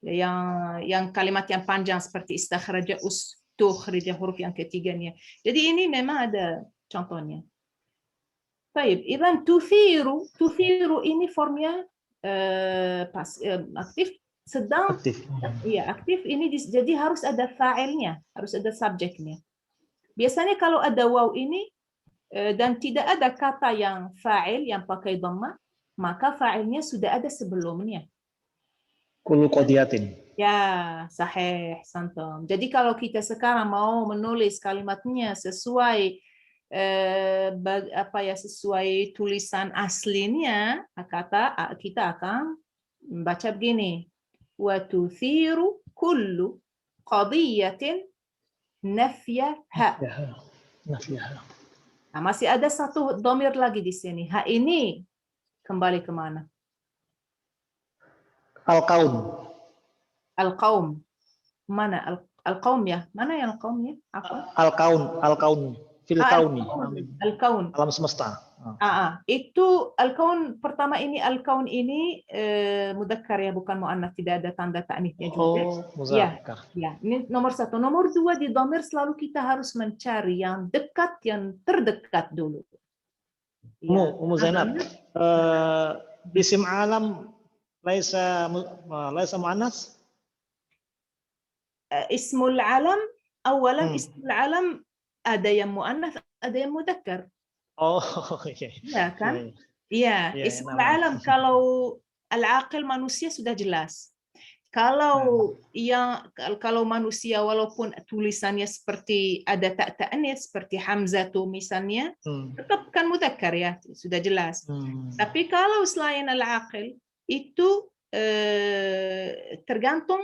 Speaker 1: Yang kalimat yang panjang seperti istakhraja ustukhrija huruf yang ketiganya. Jadi ini memang ada contohnya. Baik, idzan tuthiru ini formnya aktif, sedang
Speaker 5: Aktif.
Speaker 1: iya aktif ini jadi harus ada fa'ilnya, harus ada subjeknya. Biasanya kalau ada waw ini dan tidak ada kata yang fa'il yang pakai dhamma, maka fa'ilnya sudah ada sebelumnya.
Speaker 5: Kullu qadiyatin.
Speaker 1: Ya, sahih, santom. Jadi kalau kita sekarang mau menulis kalimatnya sesuai sesuai tulisan aslinya, kita akan baca begini. Wa tuthiru kullu qadiyatin nafyaha.
Speaker 5: Nafyaha.
Speaker 1: Nah, masih ada satu dhamir lagi di sini. Ha ini kembali kemana?
Speaker 5: Al-kaun.
Speaker 1: Al-qaum. Mana al-qaum ya? Mana yang al-qaum ya? Apa?
Speaker 5: Al-kaun. Fil kauni.
Speaker 1: Al-kaun.
Speaker 5: Alam semesta.
Speaker 1: Itu al-kaun pertama ini al-kaun ini mudzakkar ya, bukan muannats, tidak ada tanda ta'nitsnya juga.
Speaker 5: Muzakkar.
Speaker 1: Ya, ini nomor satu. Nomor dua, di dhamir selalu kita harus mencari yang dekat, yang terdekat dulu.
Speaker 5: Ummu Zainab, isim alam laisa muannas?
Speaker 1: Ismul alam, awalan ismul alam ada yang muannats, ada yang mudzakkar.
Speaker 5: Oh, iya.
Speaker 1: Ya kan? Iya, ismul alam kalau al-aqil manusia sudah jelas. Kalau manusia walaupun tulisannya seperti ada ta'nits seperti hamzatu misalnya, tetap kan mudzakkar ya, sudah jelas. Tapi kalau selain al-aqil itu tergantung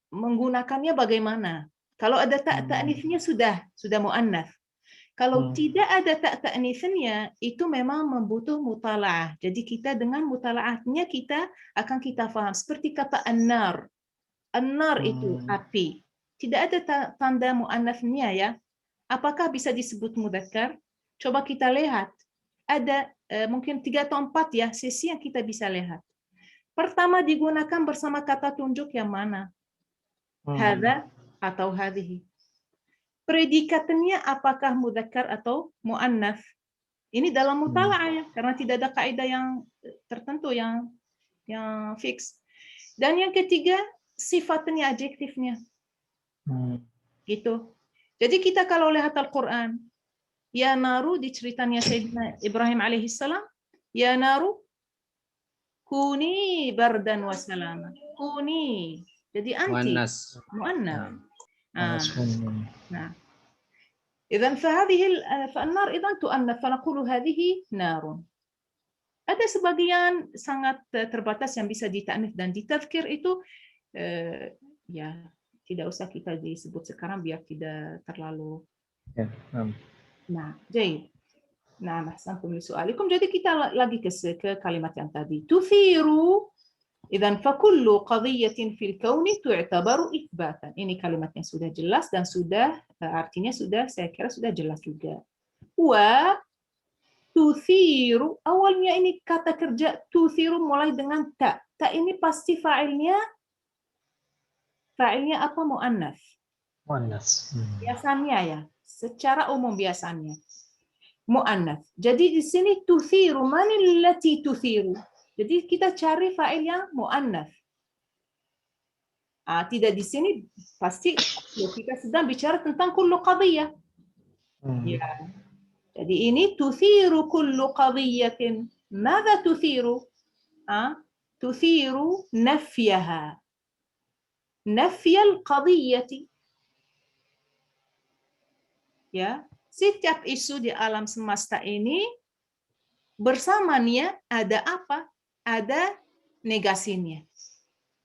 Speaker 1: menggunakannya bagaimana. Kalau ada ta'nitsnya sudah muannats. Kalau tidak ada ta'nitsnya itu memang membutuh mutala'ah. Jadi kita dengan mutala'ahnya kita paham. Seperti kata an-nar. An-nar itu api. Tidak ada tanda muannats-nya ya. Apakah bisa disebut mudzakkar? Coba kita lihat. Ada mungkin 3 atau 4 ya sisi yang kita bisa lihat. Pertama digunakan bersama kata tunjuk yang mana? Hadza atau hadhihi. Predikatnya apakah mudzakkar atau muannats? Ini dalam mutala'ah ya, karena tidak ada kaidah yang tertentu yang fix. Dan yang ketiga, sifatnya, adjektifnya. Gitu. Jadi kita kalau lihat Al-Qur'an, ya naru di ceritanya Sayyidina Ibrahim alaihissalam, ya naru kuni bardan wa salama. Kuni. Jadi anti. Muannats. إذن فالنار إذن تؤنث فنقول هذه نار. Ada sebagian sangat terbatas yang bisa dita'nits dan ditadzkir itu ya tidak usah kita disebut sekarang biar tidak terlalu. Nah, jadi ahsantum li su'alikum. Jadi kita lagi ke kalimat yang tadi. Tuthiru. Idzan fakullu qadhiyatin fil kauni tu'tabaru itsbatan. Ini kalimatnya sudah jelas dan sudah artinya saya kira sudah jelas juga. Wa tuthiru, awalnya ini kata kerja tuthiru mulai dengan ta. Ta ini pasti fa'ilnya apa? Muannats.
Speaker 5: Muannats.
Speaker 1: Biasanya ya, secara umum biasanya muannats. Jadi di sini tuthiru, manil lati tuthiru. Jadi kita cari fa'il yang muannats. Tidak di sini pasti kita sedang bicara tentang kullu qadiyah. Ya. Jadi ini tuthiru kullu qadiyatin. Mada tuthiru? Tuthiru nafyaha. Nafyal qadiyati. Ya, setiap isu di alam semesta ini bersamanya ada apa? Ada negasinya.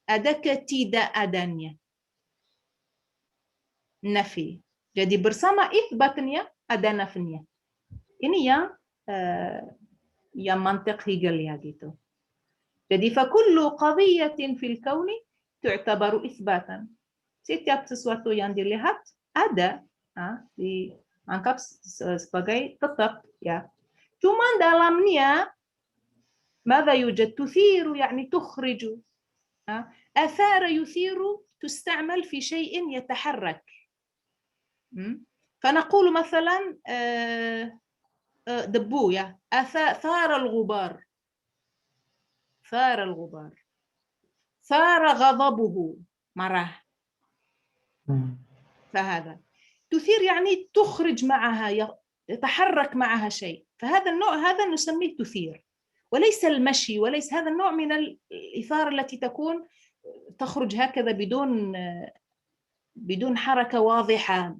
Speaker 1: Ada ketidakadannya. Nafi. Jadi bersama itsbatnya ada nafinya. Ini yang mantiq Hegel ya gitu. Jadi fakullu qadiyatin fil kauni tu'tabaru itsbatan. Setiap sesuatu yang dilihat ada dianggap sebagai tetap ya. Cuma dalamnya ماذا يوجد؟ تثير يعني تخرج. أثار يثير تستعمل في شيء يتحرك. فنقول مثلا دبو يا ثار الغبار. ثار الغبار. ثار غضبه مرة. فهذا تثير يعني تخرج معها يتحرك معها شيء. فهذا النوع هذا نسميه تثير وليس المشي وليس هذا النوع من الإثارة التي تكون تخرج هكذا بدون حركة واضحة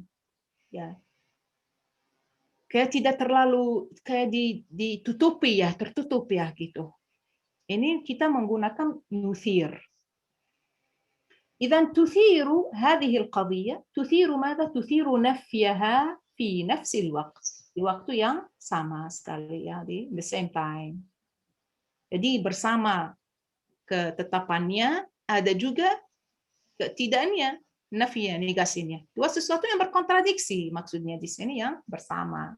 Speaker 1: ya. Kayak tidak terlalu kayak ditutupi ya, tertutup ya gitu. Ini kita menggunakan yuthir. إذا تثير هذه القضية تثير ماذا؟ تثير نفيها في نفس الوقت. Di waktu yang sama sekali ya, di the same time. Jadi bersama ketetapannya ada juga ketidaknya, nafinya, negasinya. Dua sesuatu yang berkontradiksi maksudnya di sini yang bersama.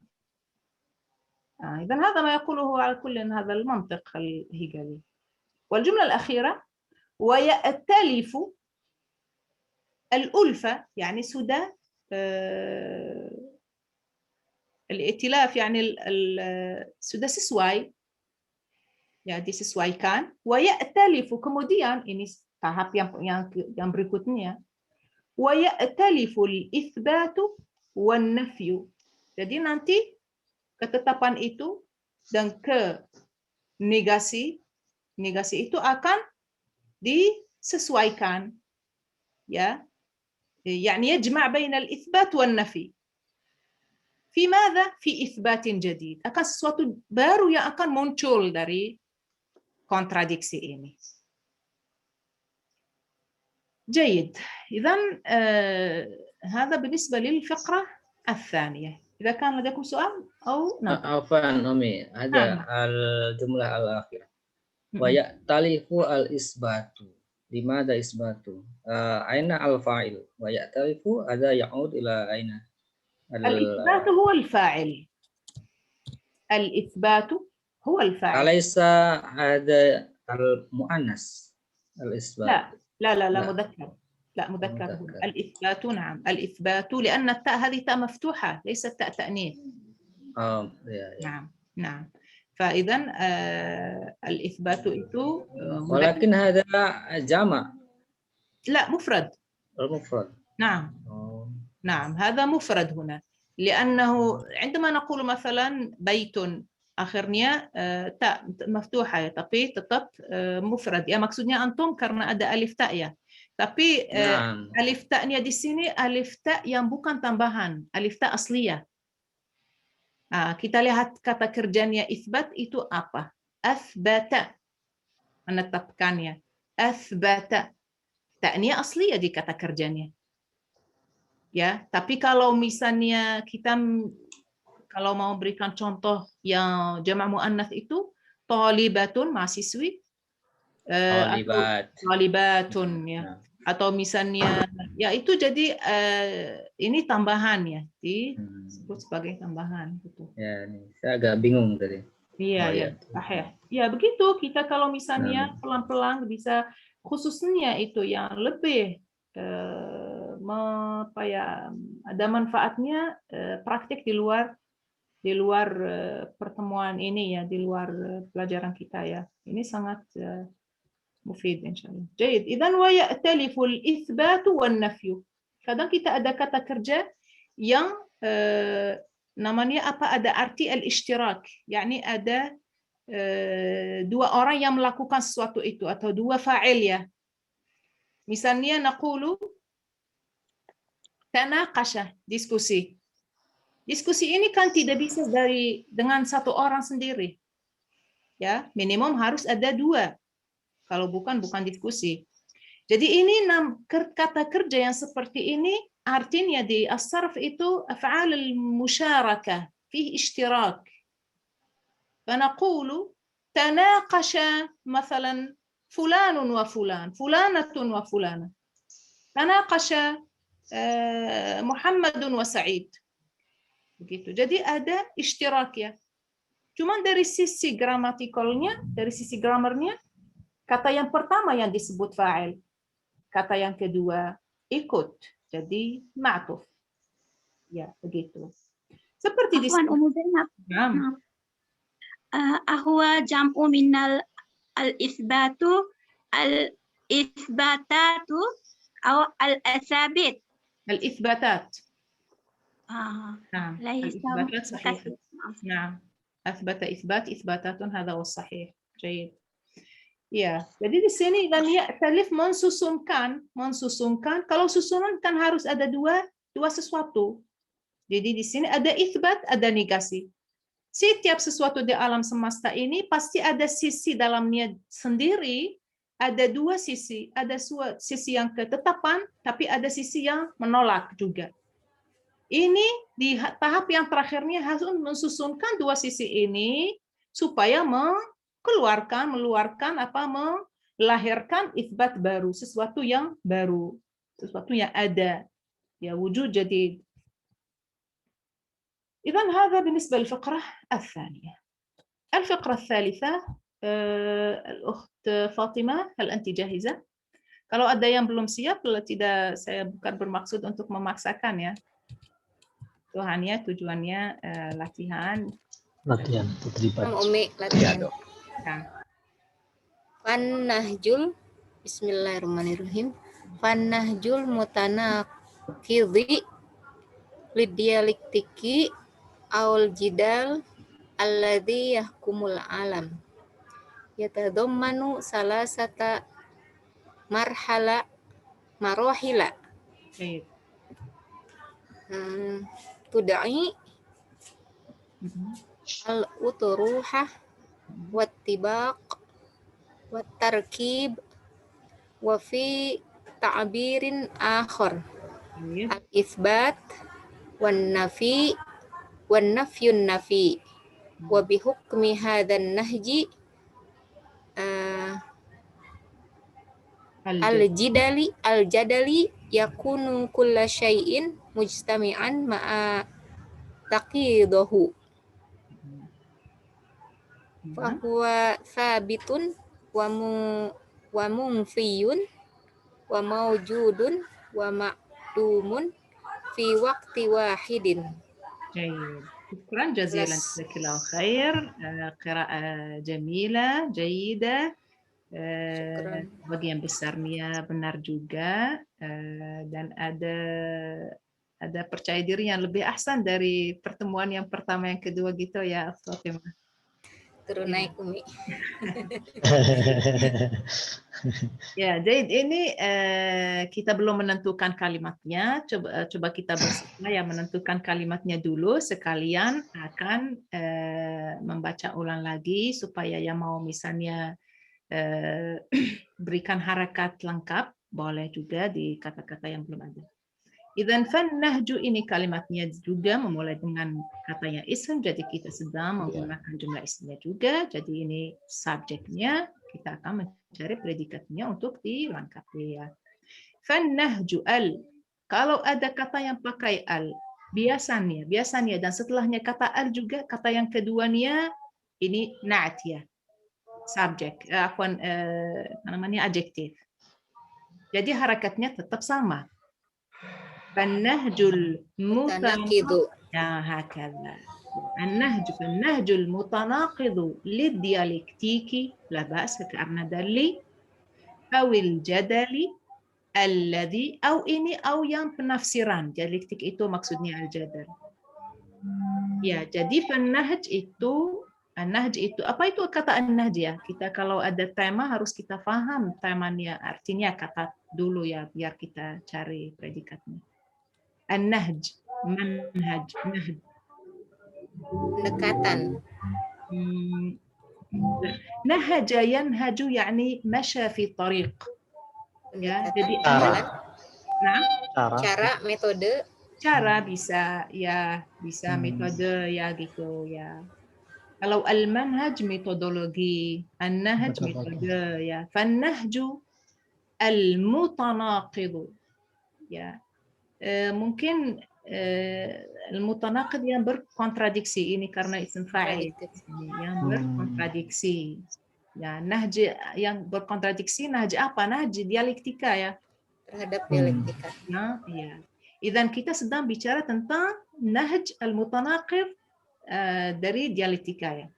Speaker 1: إذن هذا ما يقوله على كل هذا المنطق الهيجلي. والجملة الأخيرة ويأتلف الألفة يعني سدى الائتلاف يعني sudah sesuai ya disesuaikan. ويأتلف kemudian ini tahap yang berikutnya ويأتلف الإثبات والنفي. Jadi nanti ketetapan itu dan negasi itu akan disesuaikan ya. يعني يجمع بين الإثبات والنفي. في ماذا؟ في إثبات جديد. Akan sesuatu baru yang akan muncul dari kontradiksi ini. جيد. إذن هذا بالنسبة للفقرة الثانية. إذا كان لديكم سؤال أو نعم.
Speaker 4: عفوا أمي هذا الجملة الأخيرة. ويأتلف الإثبات. لماذا إثبات؟ أين الفاعل؟ ويأتلف هذا يعود إلى أين؟
Speaker 1: الإثبات هو الفاعل. الإثبات هو الفاعل.
Speaker 4: أليس هذا المؤنث الإثبات؟ لا
Speaker 1: مذكر. لا مذكر. الإثبات نعم. الإثبات لأن التاء هذه تاء مفتوحة ليست تاء تأنيث. نعم. فإذا الإثبات itu
Speaker 4: ولكن هذا جمع.
Speaker 1: لا مفرد.
Speaker 4: المفرد.
Speaker 1: نعم. نعم هذا مفرد هنا لأنه عندما نقول مثلا بيت akhirnya tak maftuha ya, tapi tetap mufrad ya, maksudnya antum karena ada alif ta ya, tapi alif ta-nya di sini alif ta yang bukan tambahan, alif ta asliyah. Kita lihat kata kerjanya itsbat itu apa? Athbata, menetapkannya. Athbata, ta-nya asliyah di kata kerjanya. Ya, tapi kalau misalnya kita kalau mau berikan contoh yang jamak muannats itu thalibatun mahasiswi, thalibatun ya. Atau misalnya ya itu jadi ini tambahan ya, disebut sebagai tambahan gitu.
Speaker 4: Ya, saya agak bingung tadi.
Speaker 1: Iya, ya begitu kita kalau misalnya pelan-pelan bisa, khususnya itu yang lebih ada manfaatnya praktik di luar pertemuan ini ya, di luar pelajaran kita ya. Ini sangat مفيد إن شاء الله. جيد. إذن ويأتلف الإثبات والنفي. Kadang kita ada kata kerja yang namanya apa, ada arti al-ishtirak, yakni ada dua orang yang melakukan sesuatu itu atau dua fa'il ya. Misalnya naqulu tanaqasha, diskusi. Diskusi ini kan tidak bisa dengan satu orang sendiri. Ya, minimum harus ada dua. Kalau bukan diskusi. Jadi ini kata kerja yang seperti ini artinya di as-sarf itu af'al al-musyarakah, فيه اشتراك. فنقول تناقش مثلا فلان وفلان، فلانة وفلانة. تناقش محمد وسعيد. Begitu. Jadi ada ishtirak ya. Cuma dari sisi gramatikalnya, dari sisi grammarnya, kata yang pertama yang disebut fa'il. Kata yang kedua ikut, jadi ma'tuf. Ya, begitu. Seperti di sini.
Speaker 2: Umu Zainab. Ahwa jam'u minal al-isbatu al-isbatatu atau al-asabit.
Speaker 1: Al-ithbatat.
Speaker 2: نعم.
Speaker 1: الإثباتات صحيح. نعم. أثبت إثبات إثباتات هذا هو الصحيح. جيد. Ya, jadi di sini dan ya'talif mensusunkan. Kalau susunan kan harus ada dua sesuatu. Jadi di sini ada itsbat, ada negasi. Setiap sesuatu di alam semesta ini pasti ada sisi dalamnya sendiri, ada dua sisi, ada sisi yang ketetapan, tapi ada sisi yang menolak juga. Ini di tahap yang terakhirnya harus mensusunkan dua sisi ini supaya melahirkan itsbat baru, sesuatu yang baru, sesuatu yang ada, ya wujud jadid. إذن هذا بالنسبة للفقرة الثانية. الفقرة الثالثة الأخت فاطمة, هل أنت جاهزة؟ Kalau ada yang belum siap, tidak, saya bukan bermaksud untuk memaksakan ya. Tujuannya latihan.
Speaker 3: Tadribat. Umi latihan. Fannahjul, bismillahirrahmanirrahim. Fannahjul mutanaqidhi lidialiktiki aul jidal alladhi yahkumul alam. Yatadammanu salasata marohila. Tudai al-uturuhah wattibaq wattarkib wa fi ta'birin akhar al-itsbat wan nafyun nafi wa bihukmi hadzal nahji al-jadali yakunu kulla syai'in mujtami'an ma'a taqidahu fa huwa sabitun wa munfiyun wa mawjudun wa ma'dumun fi waqti wahidin.
Speaker 1: شكرا جزيلا جزاك الله خير. قراءة جميلة جيدة. Bagian besarnya benar juga, dan ada percaya diri yang lebih ahsan dari pertemuan yang pertama yang kedua gitu ya Fatimah.
Speaker 3: Turun naik Umi.
Speaker 1: Ya, jadi ini kita belum menentukan kalimatnya. Coba kita bersama ya menentukan kalimatnya dulu. Sekalian akan membaca ulang lagi supaya yang mau misalnya berikan harakat lengkap, boleh juga di kata-kata yang belum ada. Idzan fannahju ini kalimatnya juga memulai dengan katanya ism, jadi kita sedang menggunakan jumlah ismnya juga. Jadi ini subjeknya, kita akan mencari predikatnya untuk dilengkapi ya. Fannahju al. Kalau ada kata yang pakai al, biasanya dan setelahnya kata al juga, kata yang keduanya ini na'at ya. Subjek, namanya adjektif. Jadi harakatnya tetap sama. Fannahjul mutanaqidu. Ya, hakadha. Fannahjul mutanaqidu lidialiktiki la ba'sa karena dalli awil jadali alladhi, au ini au yang penafsiran. Dialektik itu maksudnya al-jadal. Ya, jadi an-nahj itu apa itu kata an-nahj ya? Kita kalau ada tema harus kita paham temanya, artinya kata dulu ya biar kita cari predikatnya. An-nahj, manhaj, nahj.
Speaker 3: Pendekatan.
Speaker 1: Nahaja yanhaju yani masya fi tariq. Ya, jadi
Speaker 3: cara, metode.
Speaker 1: Cara bisa ya, bisa metode ya gitu ya. Kalau al-manhaj metodologi, an-nahj metode ya. Fan-nahju al-mutanaqid ya. Mungkin al-mutanaqid yang berkontradiksi, ini karena isim fa'il yang berkontradiksi. Ya, nahj yang berkontradiksi, nahj apa? Nahj dialektika ya.
Speaker 3: Terhadap dialektika.
Speaker 1: Nah, iya. Idzan kita sedang bicara tentang nahj al-mutanaqid dari dialektika ya.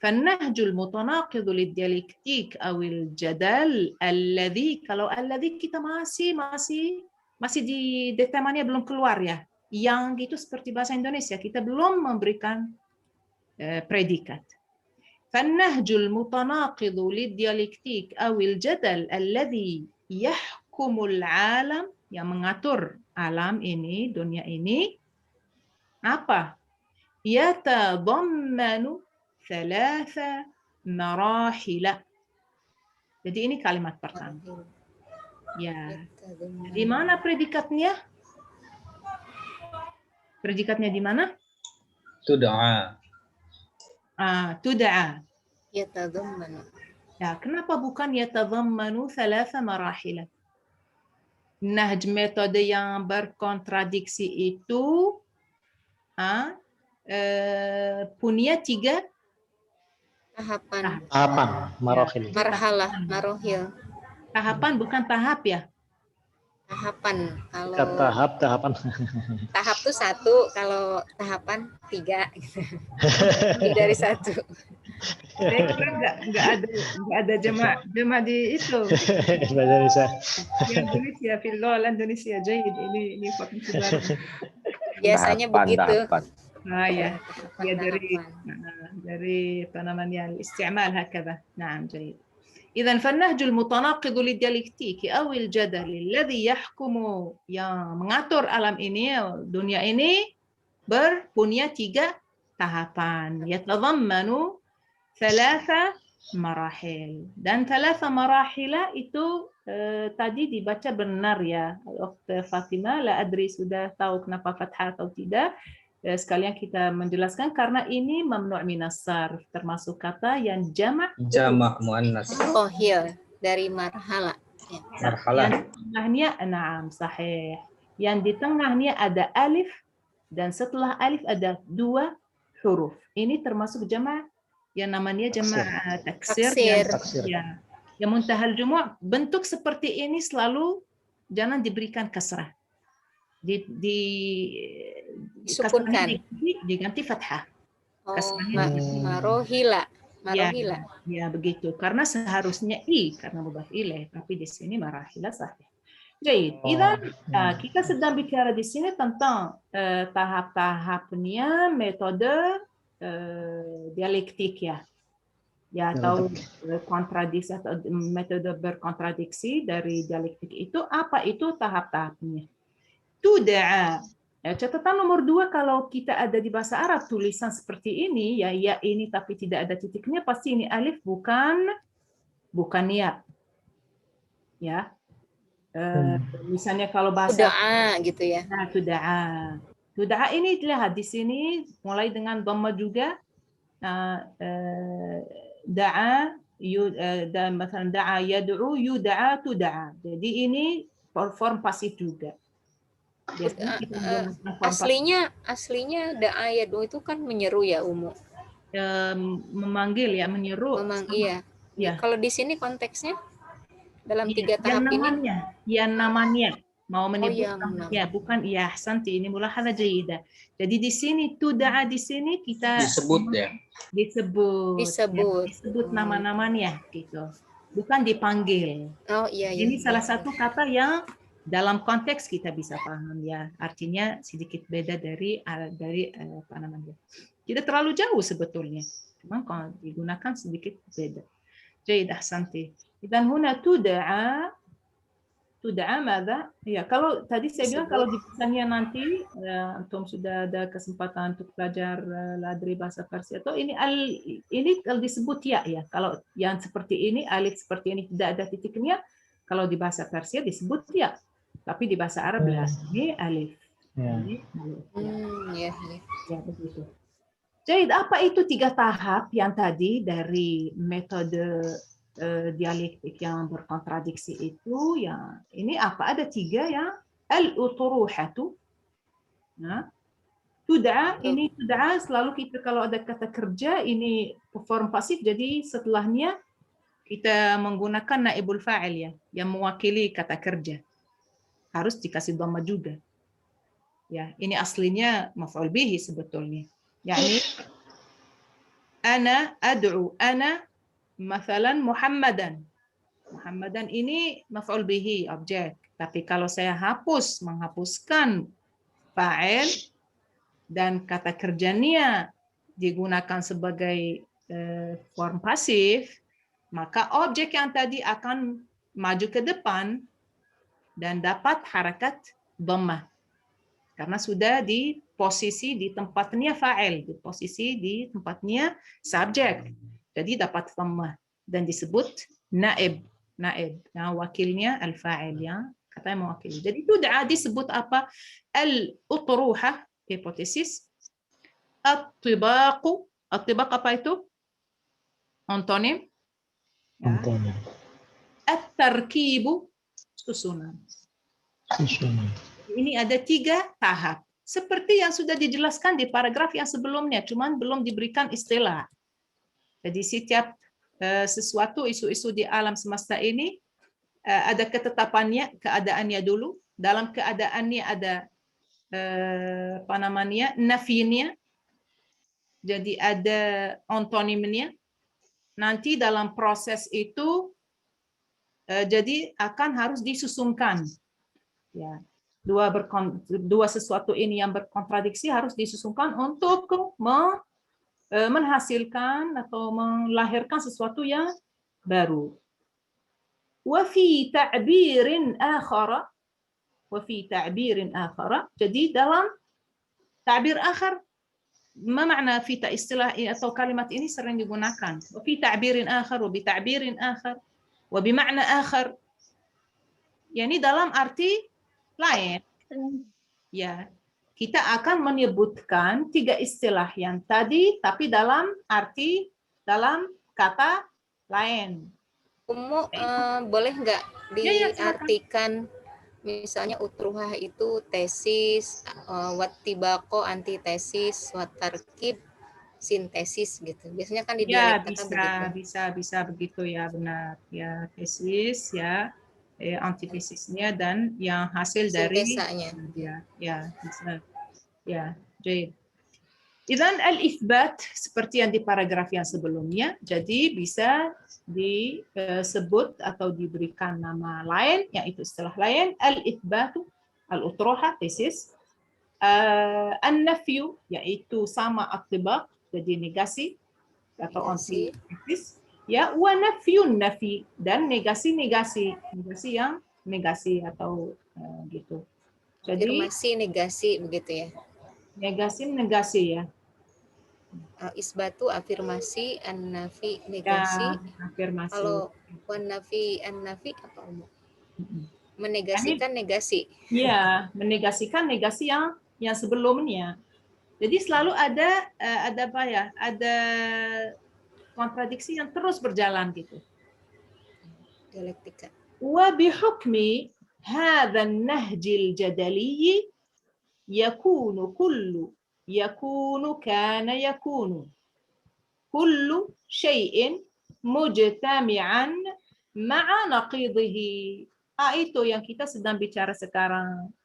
Speaker 1: فالنهج المتناقض للديالكتيك أو الجدل الذي, kalau alladhi kita masih di detemannya belum keluar ya. Yang gitu seperti bahasa Indonesia, kita belum memberikan predikat. فالنهج المتناقض للديالكتيك أو الجدل الذي يحكم العالم, yang mengatur alam ini, dunia ini, apa? Yatadammanu thalatha marahila. Jadi ini kalimat pertama. Ya. Di mana predikatnya? Predikatnya di mana?
Speaker 4: Tud'a.
Speaker 1: Tud'a.
Speaker 3: Yatadammanu.
Speaker 1: Ya, kenapa bukan yatadammanu thalatha marahila? Nahj metode yang berkontradiksi itu punya 3
Speaker 3: tahapan.
Speaker 5: Marahil.
Speaker 3: Marhalah, marohil.
Speaker 1: Tahapan bukan tahap ya?
Speaker 3: Tahapan. Kalau
Speaker 5: Tahapan.
Speaker 3: tahap tuh 1, kalau tahapan 3. Lebih dari 1.
Speaker 1: Saya kira nggak ada jemaah di itu.
Speaker 5: Indonesia.
Speaker 1: Di Indonesia, filol Indonesia jahit ini potensi baru.
Speaker 3: Biasanya begitu.
Speaker 1: Ya, ya dari apa namanya isti'mal هكذا. نعم جيد. إذا فالنهج المتناقض للديالكتيك أو الجدل الذي يحكم, yang mengatur alam ini, dunia ini, berpunya 3 tahapan. يتضمن 3 marahil. Dan 3 marahila itu tadi dibaca benar ya. Waktu Fatimah, la adri sudah tahu kenapa fathah atau tidak. Sekalian kita menjelaskan karena ini mamnu' minas sarf, termasuk kata yang jamak
Speaker 4: muannas.
Speaker 3: Marohil dari marhala.
Speaker 4: Marhalah.
Speaker 1: Yang di tengahnya, na'am, sahih. Yang di tengahnya ada alif, dan setelah alif ada 2 huruf. Ini termasuk jamak yang namanya jamak taksir. Ya. Yang muntahal jumu', bentuk seperti ini selalu jangan diberikan kasrah.
Speaker 3: Disukunkan,
Speaker 1: diganti fathah.
Speaker 3: Marohila.
Speaker 1: Ya begitu, karena seharusnya karena mudhaf ilaih, tapi di sini marahila sahih. Jadi, kita sedang bicara di sini tentang tahap-tahapnya metode dialektik ya. Ya, atau kontradiksi atau metode berkontradiksi dari dialektik itu, apa itu tahap-tahapnya? Tud'a. Catatan nomor 2, kalau kita ada di bahasa Arab tulisan seperti ini, ya ini tapi tidak ada titiknya, pasti ini alif bukan ya. Ya. Misalnya kalau bahasa
Speaker 3: Tud'a gitu ya.
Speaker 1: Nah, tud'a ini lihat di sini mulai dengan dhamma juga. Da'a dan misalnya da'a yad'u yud'a tud'a. Jadi ini form pasif juga.
Speaker 3: Aslinya da'a yad'u itu kan menyeru ya, Umu.
Speaker 1: Memanggil ya, menyeru.
Speaker 3: Iya.
Speaker 1: Ya.
Speaker 3: Kalau di sini konteksnya dalam 3 tahap ini
Speaker 1: yang namanya mau menyebut namanya, bukan ya ahsanti, ini mulahadha jayyidah. Jadi di sini tud'a, di sini kita
Speaker 4: disebut ya.
Speaker 1: Disebut nama-namanya gitu. bukan dipanggil.
Speaker 3: Oh iya iya.
Speaker 1: Ini salah satu kata yang dalam konteks kita bisa paham ya. Artinya sedikit beda dari apa namanya? Tidak terlalu jauh sebetulnya. Cuma kalau digunakan sedikit beda. Jadi ahsanti. Dan huna tud'a mada? Ya, kalau tadi saya bilang kalau di pesannya nanti antum sudah ada kesempatan untuk belajar ladri bahasa Persia atau ini kalau disebut ya. Kalau yang seperti ini alif seperti ini tidak ada titiknya, kalau di bahasa Persia disebut ya. Tapi di bahasa Arab ini alif. Ini alif.
Speaker 3: Ya.
Speaker 1: Ya, begitu. Jadi apa itu 3 tahap yang tadi dari metode dialektik yang berkontradiksi itu? Ya, ini apa? Ada 3 ya. Al-utruhatu. Nah, tud'a, ini tud'a selalu kita kalau ada kata kerja ini form pasif, jadi setelahnya kita menggunakan naibul fa'il ya, yang mewakili kata kerja. Harus dikasih dhamma juga. Ya, ini aslinya maf'ul bihi sebetulnya. Yani ana ad'u, ana mathalan Muhammadan. Muhammadan ini maf'ul bihi, objek. Tapi kalau saya menghapuskan fa'il dan kata kerjanya digunakan sebagai form pasif, maka objek yang tadi akan maju ke depan dan dapat harakat dhammah. Karena sudah di posisi di tempatnya fa'il, di posisi di tempatnya subjek. Jadi dapat dhammah dan disebut naib. Naib. Nah, wakilnya al-fa'il ya, katanya mewakili. Jadi itu disebut apa? Al-utruhah, hipotesis. At-tibaqu. At-tibaq apa itu? Antonim. Ya.
Speaker 5: Antonim.
Speaker 1: At-tarkibu, susunan. Ini ada 3 tahap. Seperti yang sudah dijelaskan di paragraf yang sebelumnya, cuman belum diberikan istilah. Jadi setiap sesuatu, isu-isu di alam semesta ini ada ketetapannya, keadaannya dulu. Dalam keadaannya ada apa namanya, nafinya. Jadi ada antonimnya. Nanti dalam proses itu jadi akan harus disusunkan. Ya, dua sesuatu ini yang berkontradiksi harus disusunkan untuk menghasilkan atau melahirkan sesuatu yang baru. Wa fi ta'birin akhara, jadi dalam ta'bir akhar, ma makna fi istilah atau kalimat ini sering digunakan. Wa fi ta'birin akhar, wa bi ta'birin akhar, wa bi makna akhar. Yani dalam arti lain. Ya, kita akan menyebutkan 3 istilah yang tadi, tapi dalam kata lain.
Speaker 3: Boleh nggak diartikan misalnya utruhah itu tesis, wattibaqo antitesis, wattarkib sintesis gitu. Biasanya kan di dialek kata begitu.
Speaker 1: Bisa begitu ya, benar. Ya, tesis ya. Antitesisnya dan yang hasil dari
Speaker 3: sintesanya.
Speaker 1: Ya, bisa. Ya, jadi idzan al-itsbat seperti yang di paragraf yang sebelumnya, jadi bisa disebut atau diberikan nama lain, yaitu istilah lain, al-itsbatu, al-utruhah, tesis, an-nafyu, yaitu sama at-tibaq, jadi negasi atau antitesis. Ya, wa nafyun nafi, dan negasi yang negasi atau gitu. Jadi
Speaker 3: afirmasi negasi begitu ya.
Speaker 1: Negasi ya.
Speaker 3: Isbatu afirmasi, an-nafi negasi.
Speaker 1: Ya, afirmasi.
Speaker 3: Kalau wan nafi an-nafi apa umum? Menegasikan negasi.
Speaker 1: Iya, menegasikan negasi yang sebelumnya. Jadi selalu ada apa ya? Ada kontradiksi yang terus berjalan gitu.
Speaker 3: Dialektika.
Speaker 1: Wa bihukmi hadha an-nahj al-jadali yakunu kana yakunu kullu syai'in mujtami'an ma'a naqidhihi. Itu yang kita sedang bicara sekarang.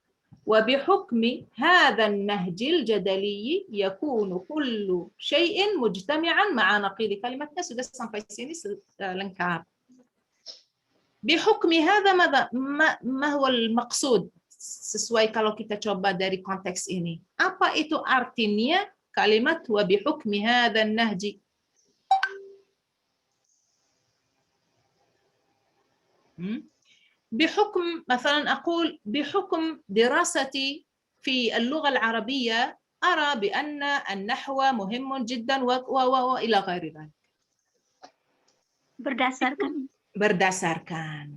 Speaker 1: وبحكم هذا النهج الجدلي يكون كل شيء مجتمعا مع نقيض. Kalimatnya sudah sampai sini lengkap. بحكم هذا ما هو المقصود sesuai kalau kita coba dari konteks ini. Apa itu artinya kalimat wa bihukmi hadzal nahji? بحكم مثلا أقول بحكم دراستي في اللغة العربية أرى بأن النحو مهم جدا وإلى غير ذلك. berdasarkan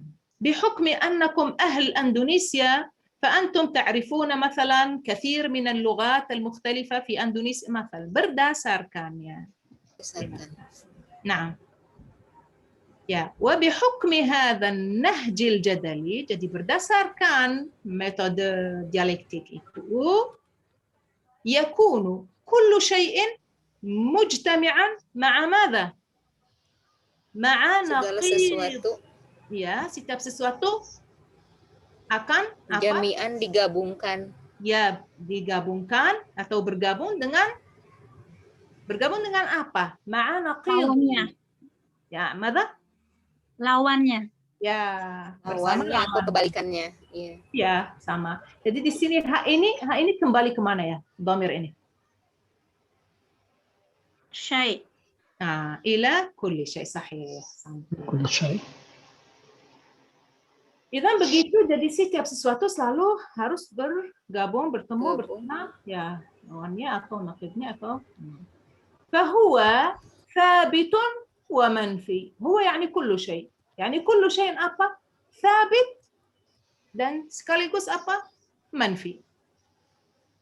Speaker 1: بحكم أنكم أهل أندونيسيا فأنتم تعرفون مثلا كثير من اللغات المختلفة في أندونيسيا مثلا berdasarkan ya. نعم. Ya, وبحكم هذا النهج الجدلي, jadi berdasarkan metode dialektik itu, يكون كل شيء مجتمعا مع ماذا؟ مع نقيض. Ya, setiap sesuatu akan apa?
Speaker 3: Jami'an digabungkan.
Speaker 1: Ya, digabungkan atau bergabung dengan apa? مع نقيض. Ya, ماذا?
Speaker 2: Lawannya.
Speaker 1: Ya,
Speaker 3: Lawannya atau kebalikannya. Iya.
Speaker 1: Ya, sama. Jadi di sini hak ini kembali kemana ya? Dhamir ini.
Speaker 2: Syai'.
Speaker 1: Nah, ila kulli syai' sahih.
Speaker 5: Kulli syai'.
Speaker 1: Idan begitu, jadi setiap sesuatu selalu harus bertemu, bertengah, ya, lawannya atau naqidnya atau fahuwa thabitun wa manfi. Huwa yani kullu syai'. Yani kullu syai'in apa? Thabit dan sekaligus apa? Manfi.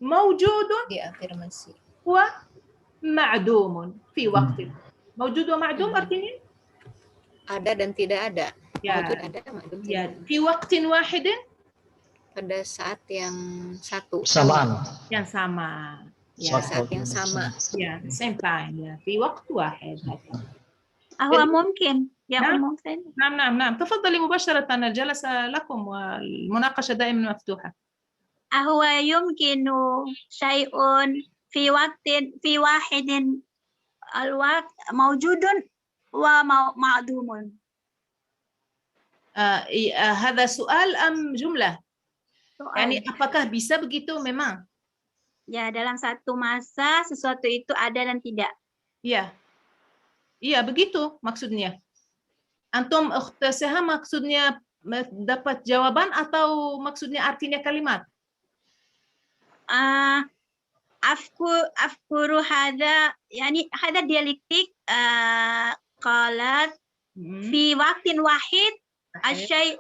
Speaker 1: Mawjudun
Speaker 3: diafirmasi.
Speaker 1: Wa ma'dumun fi waqtin. Mawjud wa ma'dum artinya
Speaker 3: ada dan tidak ada.
Speaker 1: Ya,
Speaker 3: Mawjud ada, ma'dum
Speaker 1: ya,
Speaker 3: tidak.
Speaker 1: fi waqtin wahidin,
Speaker 3: pada saat yang satu.
Speaker 5: Samaan.
Speaker 1: Yang sama. Ya,
Speaker 3: saat yang sama.
Speaker 1: Ya, same time. Ya, fi waqt wahid.
Speaker 2: أهو ممكن يا
Speaker 1: نعم.
Speaker 2: ممكن.
Speaker 1: نعم. تفضلي مباشرة، الجلسة لكم والمناقشة دائما مفتوحة.
Speaker 2: أهو يمكن شيء في واحد الوقت موجود ومعدوم.
Speaker 1: هذا سؤال أم جملة؟
Speaker 2: Soal.
Speaker 1: Yani apakah bisa begitu memang?
Speaker 2: Ya, dalam satu masa sesuatu itu ada dan tidak.
Speaker 1: Iya. Iya, begitu maksudnya. Antum ukhtasaha maksudnya dapat jawaban atau maksudnya artinya kalimat?
Speaker 2: أفكر هذا يعني هذا ديالكتيك قالت في وقت واحد الشيء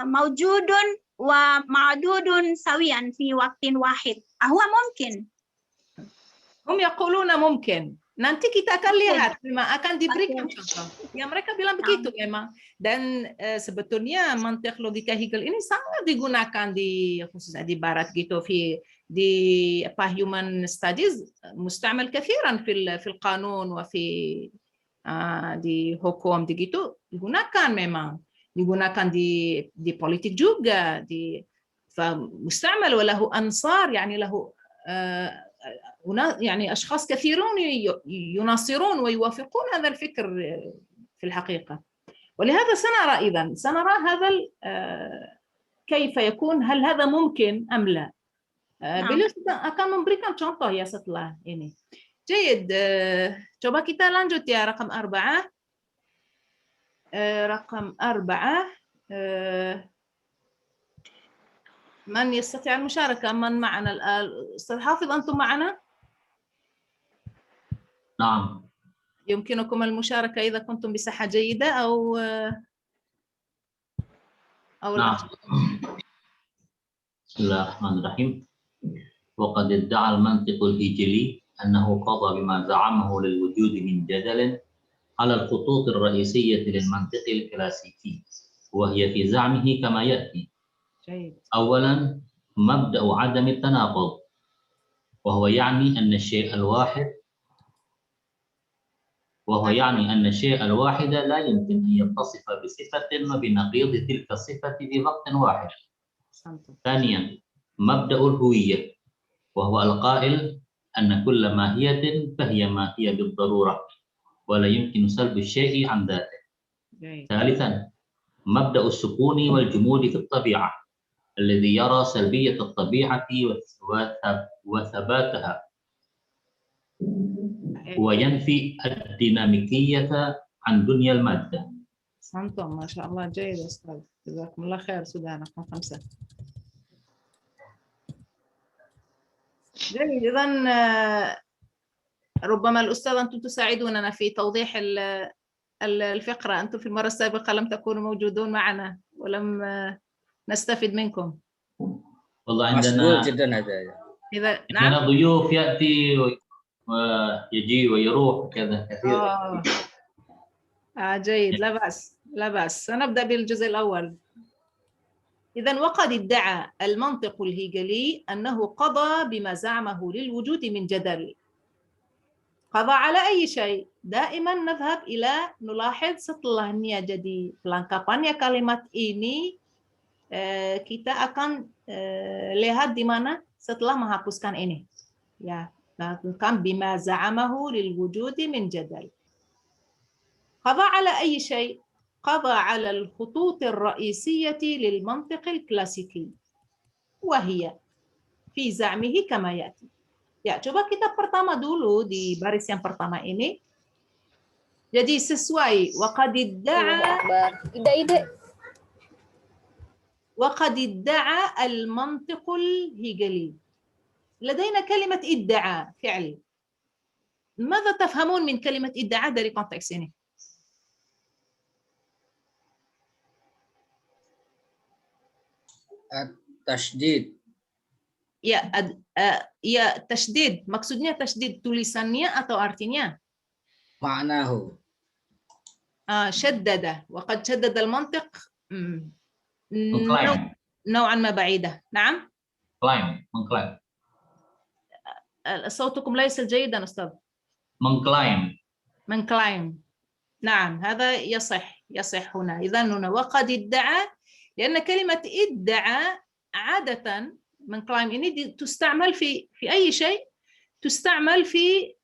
Speaker 2: موجود ومعدود سويا في وقت واحد. هو ممكن.
Speaker 1: هم يقولون ممكن. Nanti kita akan lihat, memang akan diberikan contoh. Ya, mereka bilang begitu memang. Dan sebetulnya mantik logika Hegel ini sangat digunakan khususnya di Barat gitu, di human studies mustamal kathiran fil qanun wa di hukum gitu digunakan memang. Digunakan di politik juga, di mustamal wa lahu ansar, yani lahu يعني أشخاص كثيرون يناصرون ويوافقون هذا الفكر في الحقيقة. ولهذا سنرى هذا كيف يكون، هل هذا ممكن أم لا. beliau akan memberikan contoh ya setelah ini. جيد. Coba kita lanjut ya, رقم 4. رقم 4. من يستطيع المشاركة؟ من معنا الآن؟ أستاذ حافظ، أنتم معنا؟
Speaker 7: نعم.
Speaker 1: يمكنكم المشاركة إذا كنتم بصحة جيدة أو
Speaker 7: نعم. بسم الله الرحمن الرحيم. وقد ادعى المنطق الهيجلي أنه قضى بما زعمه للوجود من جدل على الخطوط الرئيسية للمنطق الكلاسيكي، وهي في زعمه كما يأتي. أولا، مبدأ عدم التناقض، وهو يعني أن الشيء الواحد لا يمكن أن يتصف بصفة وبنقيض تلك الصفة في وقت واحد. ثانيا، مبدأ الهوية، وهو القائل أن كل ماهية فهي ماهية بالضرورة، ولا يمكن سلب الشيء عن ذاته. ثالثا، مبدأ السكون والجمود في الطبيعة الذي يرى سلبية الطبيعة وثباتها وينفي الديناميكية عن دنيا المادة.
Speaker 1: أحسنتم ما شاء الله، جيد يا أستاذ، جزاكم الله خير. سودان رقم 5. جيد. إذن ربما الأستاذ أنتم تساعدوننا في توضيح الفقرة. أنتم في المرة السابقة لم تكونوا موجودون معنا ولم نستفد منكم.
Speaker 7: والله
Speaker 4: مشغول جدا هذا.
Speaker 1: إذا
Speaker 7: عندنا ضيوف يأتي ويجي ويروح كذا كثير.
Speaker 1: جيد، لا بأس لا بأس. سنبدأ بالجزء الأول. إذن وقد ادعى المنطق الهيجلي أنه قضى بما زعمه للوجود من جدل. قضى على أي شيء؟ دائما نذهب إلى نلاحظ setelahnya. Jadi pelengkapannya kalimat ini kita akan lihat di mana setelah menghapuskan ini. Ya, kan bima za'amahu lil wujudi min jadal. قضى على أي شيء؟ قضى على الخطوط الرئيسية للمنطق الكلاسيكي وهي في زعمه كما يأتي. Ya, coba kita pertama dulu di baris yang pertama ini. Jadi sesuai وقد ادعى المنطق الهيجلي. لدينا كلمة ادعى فعل. ماذا تفهمون من كلمة ادعى dari konteks ini؟
Speaker 4: Tasydid.
Speaker 1: Ya, tasydid. Maksudnya tasydid tulisannya atau artinya?
Speaker 4: Ma'nahu.
Speaker 1: شدد. وقد شدد المنطق
Speaker 7: مengklaim.
Speaker 1: نوعا ما بعيدة. نعم.
Speaker 7: mengklaim.
Speaker 1: صوتكم ليس جيدا أستاذ. mengklaim. نعم، هذا يصح هنا. إذن هنا وقد ادعى، لأن كلمة ادعى عادة mengklaim ini تستعمل في أي شيء، تستعمل في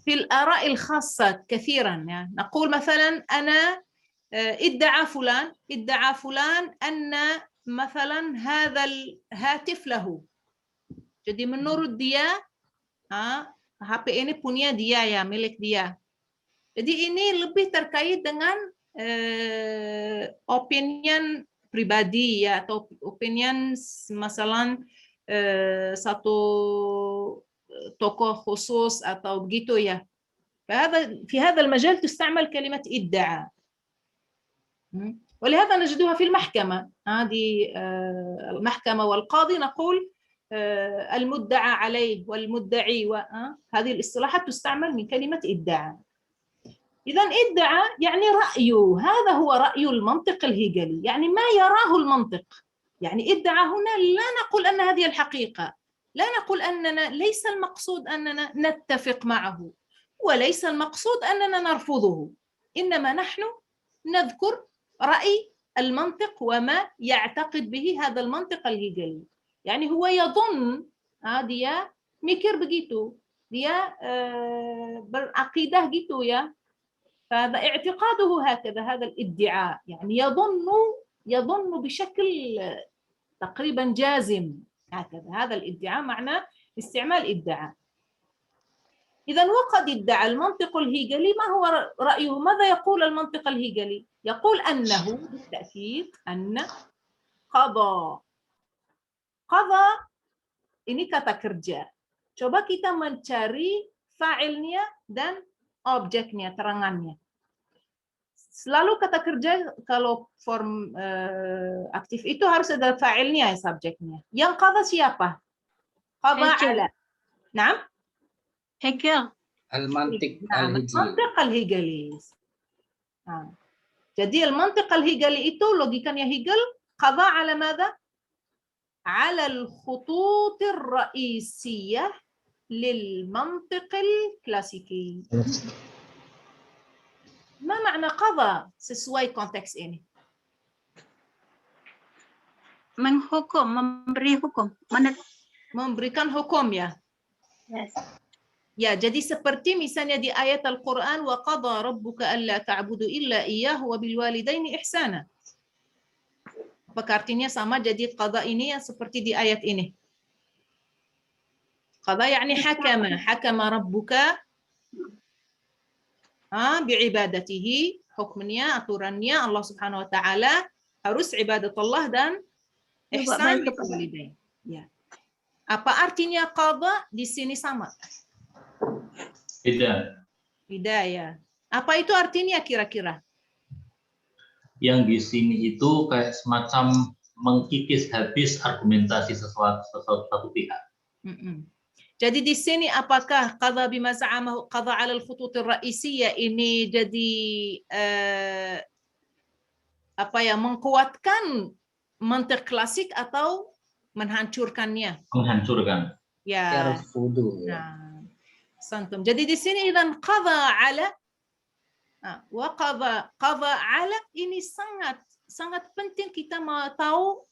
Speaker 1: الآراء الخاصة كثيرا. يعني نقول مثلا أنا ادعى فلان أن مثلا هذا الهاتف له. Jadi menurut dia HP ini punya dia ya, milik dia. Jadi ini lebih terkait dengan opinion pribadi ya, atau opinion masalah satu tokoh khusus atau begitu ya. في هذا المجال تستعمل كلمة ادعاء. ولهذا نجدها في المحكمة. هذه المحكمة والقاضي نقول المدعى عليه والمدعي، هذه الاصطلاحات تستعمل من كلمة ادعاء. إذا ادعى يعني رأيه، هذا هو رأي المنطق الهيجلي، يعني ما يراه المنطق. يعني ادعى هنا لا نقول أن هذه الحقيقة، لا نقول أننا ليس المقصود أننا نتفق معه، وليس المقصود أننا نرفضه، إنما نحن نذكر رأي المنطق وما يعتقد به هذا المنطق الهيجلي. يعني هو يظن dia mikir begitu, dia berakidah gitu ya. فهذا اعتقاده هكذا، هذا الادعاء يعني يظن بشكل تقريبا جازم هكذا. هذا الادعاء معنى استعمال ادعاء. إذا وقد ادعى المنطق الهيجلي، ما هو رأيه؟ ماذا يقول المنطق الهيجلي؟ يقول أنه بالتأكيد أن قضى ini kata kerja. Coba kita mencari fa'ilnya dan objeknya, terangannya. Selalu kata kerja kalau form aktif itu harus ada fa'ilnya, subjeknya. Yang qadha siapa? Qadha ala. Naam?
Speaker 2: Hegel.
Speaker 4: Al-mantiq al-hijli.
Speaker 1: Mantiq al-hijli. Jadi al-mantiq al-hijli itu logikanya Hegel qadha ala madha? على الخطوط الرئيسية للمنطق الكلاسيكي. ما معنى قضى sesuai konteks ini?
Speaker 2: Menghukum, memberi hukum,
Speaker 1: memberikan hukum ya.
Speaker 2: Yes.
Speaker 1: Ya, jadi seperti misalnya di ayat Al-Quran, wa qadha rabbuka alla ta'budu illa iyyahu wa bil walidaini ihsana. Apakah artinya sama? Jadi qadha ini yang seperti di ayat ini. Qadha yakni hakama rabbuka bi'ibadatihi, hukmnya, aturannya Allah Subhanahu wa taala harus ibadatullah dan ihsan bil walidain. Ya. Apa artinya qadha di sini sama? Beda ya. Apa itu artinya kira-kira?
Speaker 7: Yang di sini itu kayak semacam mengkikis habis argumentasi satu pihak.
Speaker 1: Jadi di sini apakah qadha bima za'amahu qadha 'ala al-khutut ar-ra'isiyah ini jadi mengkuatkan mantik klasik atau menghancurkannya?
Speaker 7: Menghancurkan.
Speaker 1: Ya. Nah. Santum. Jadi di sini dan qadha 'ala wa qadha 'ala ini sangat penting kita mau tahu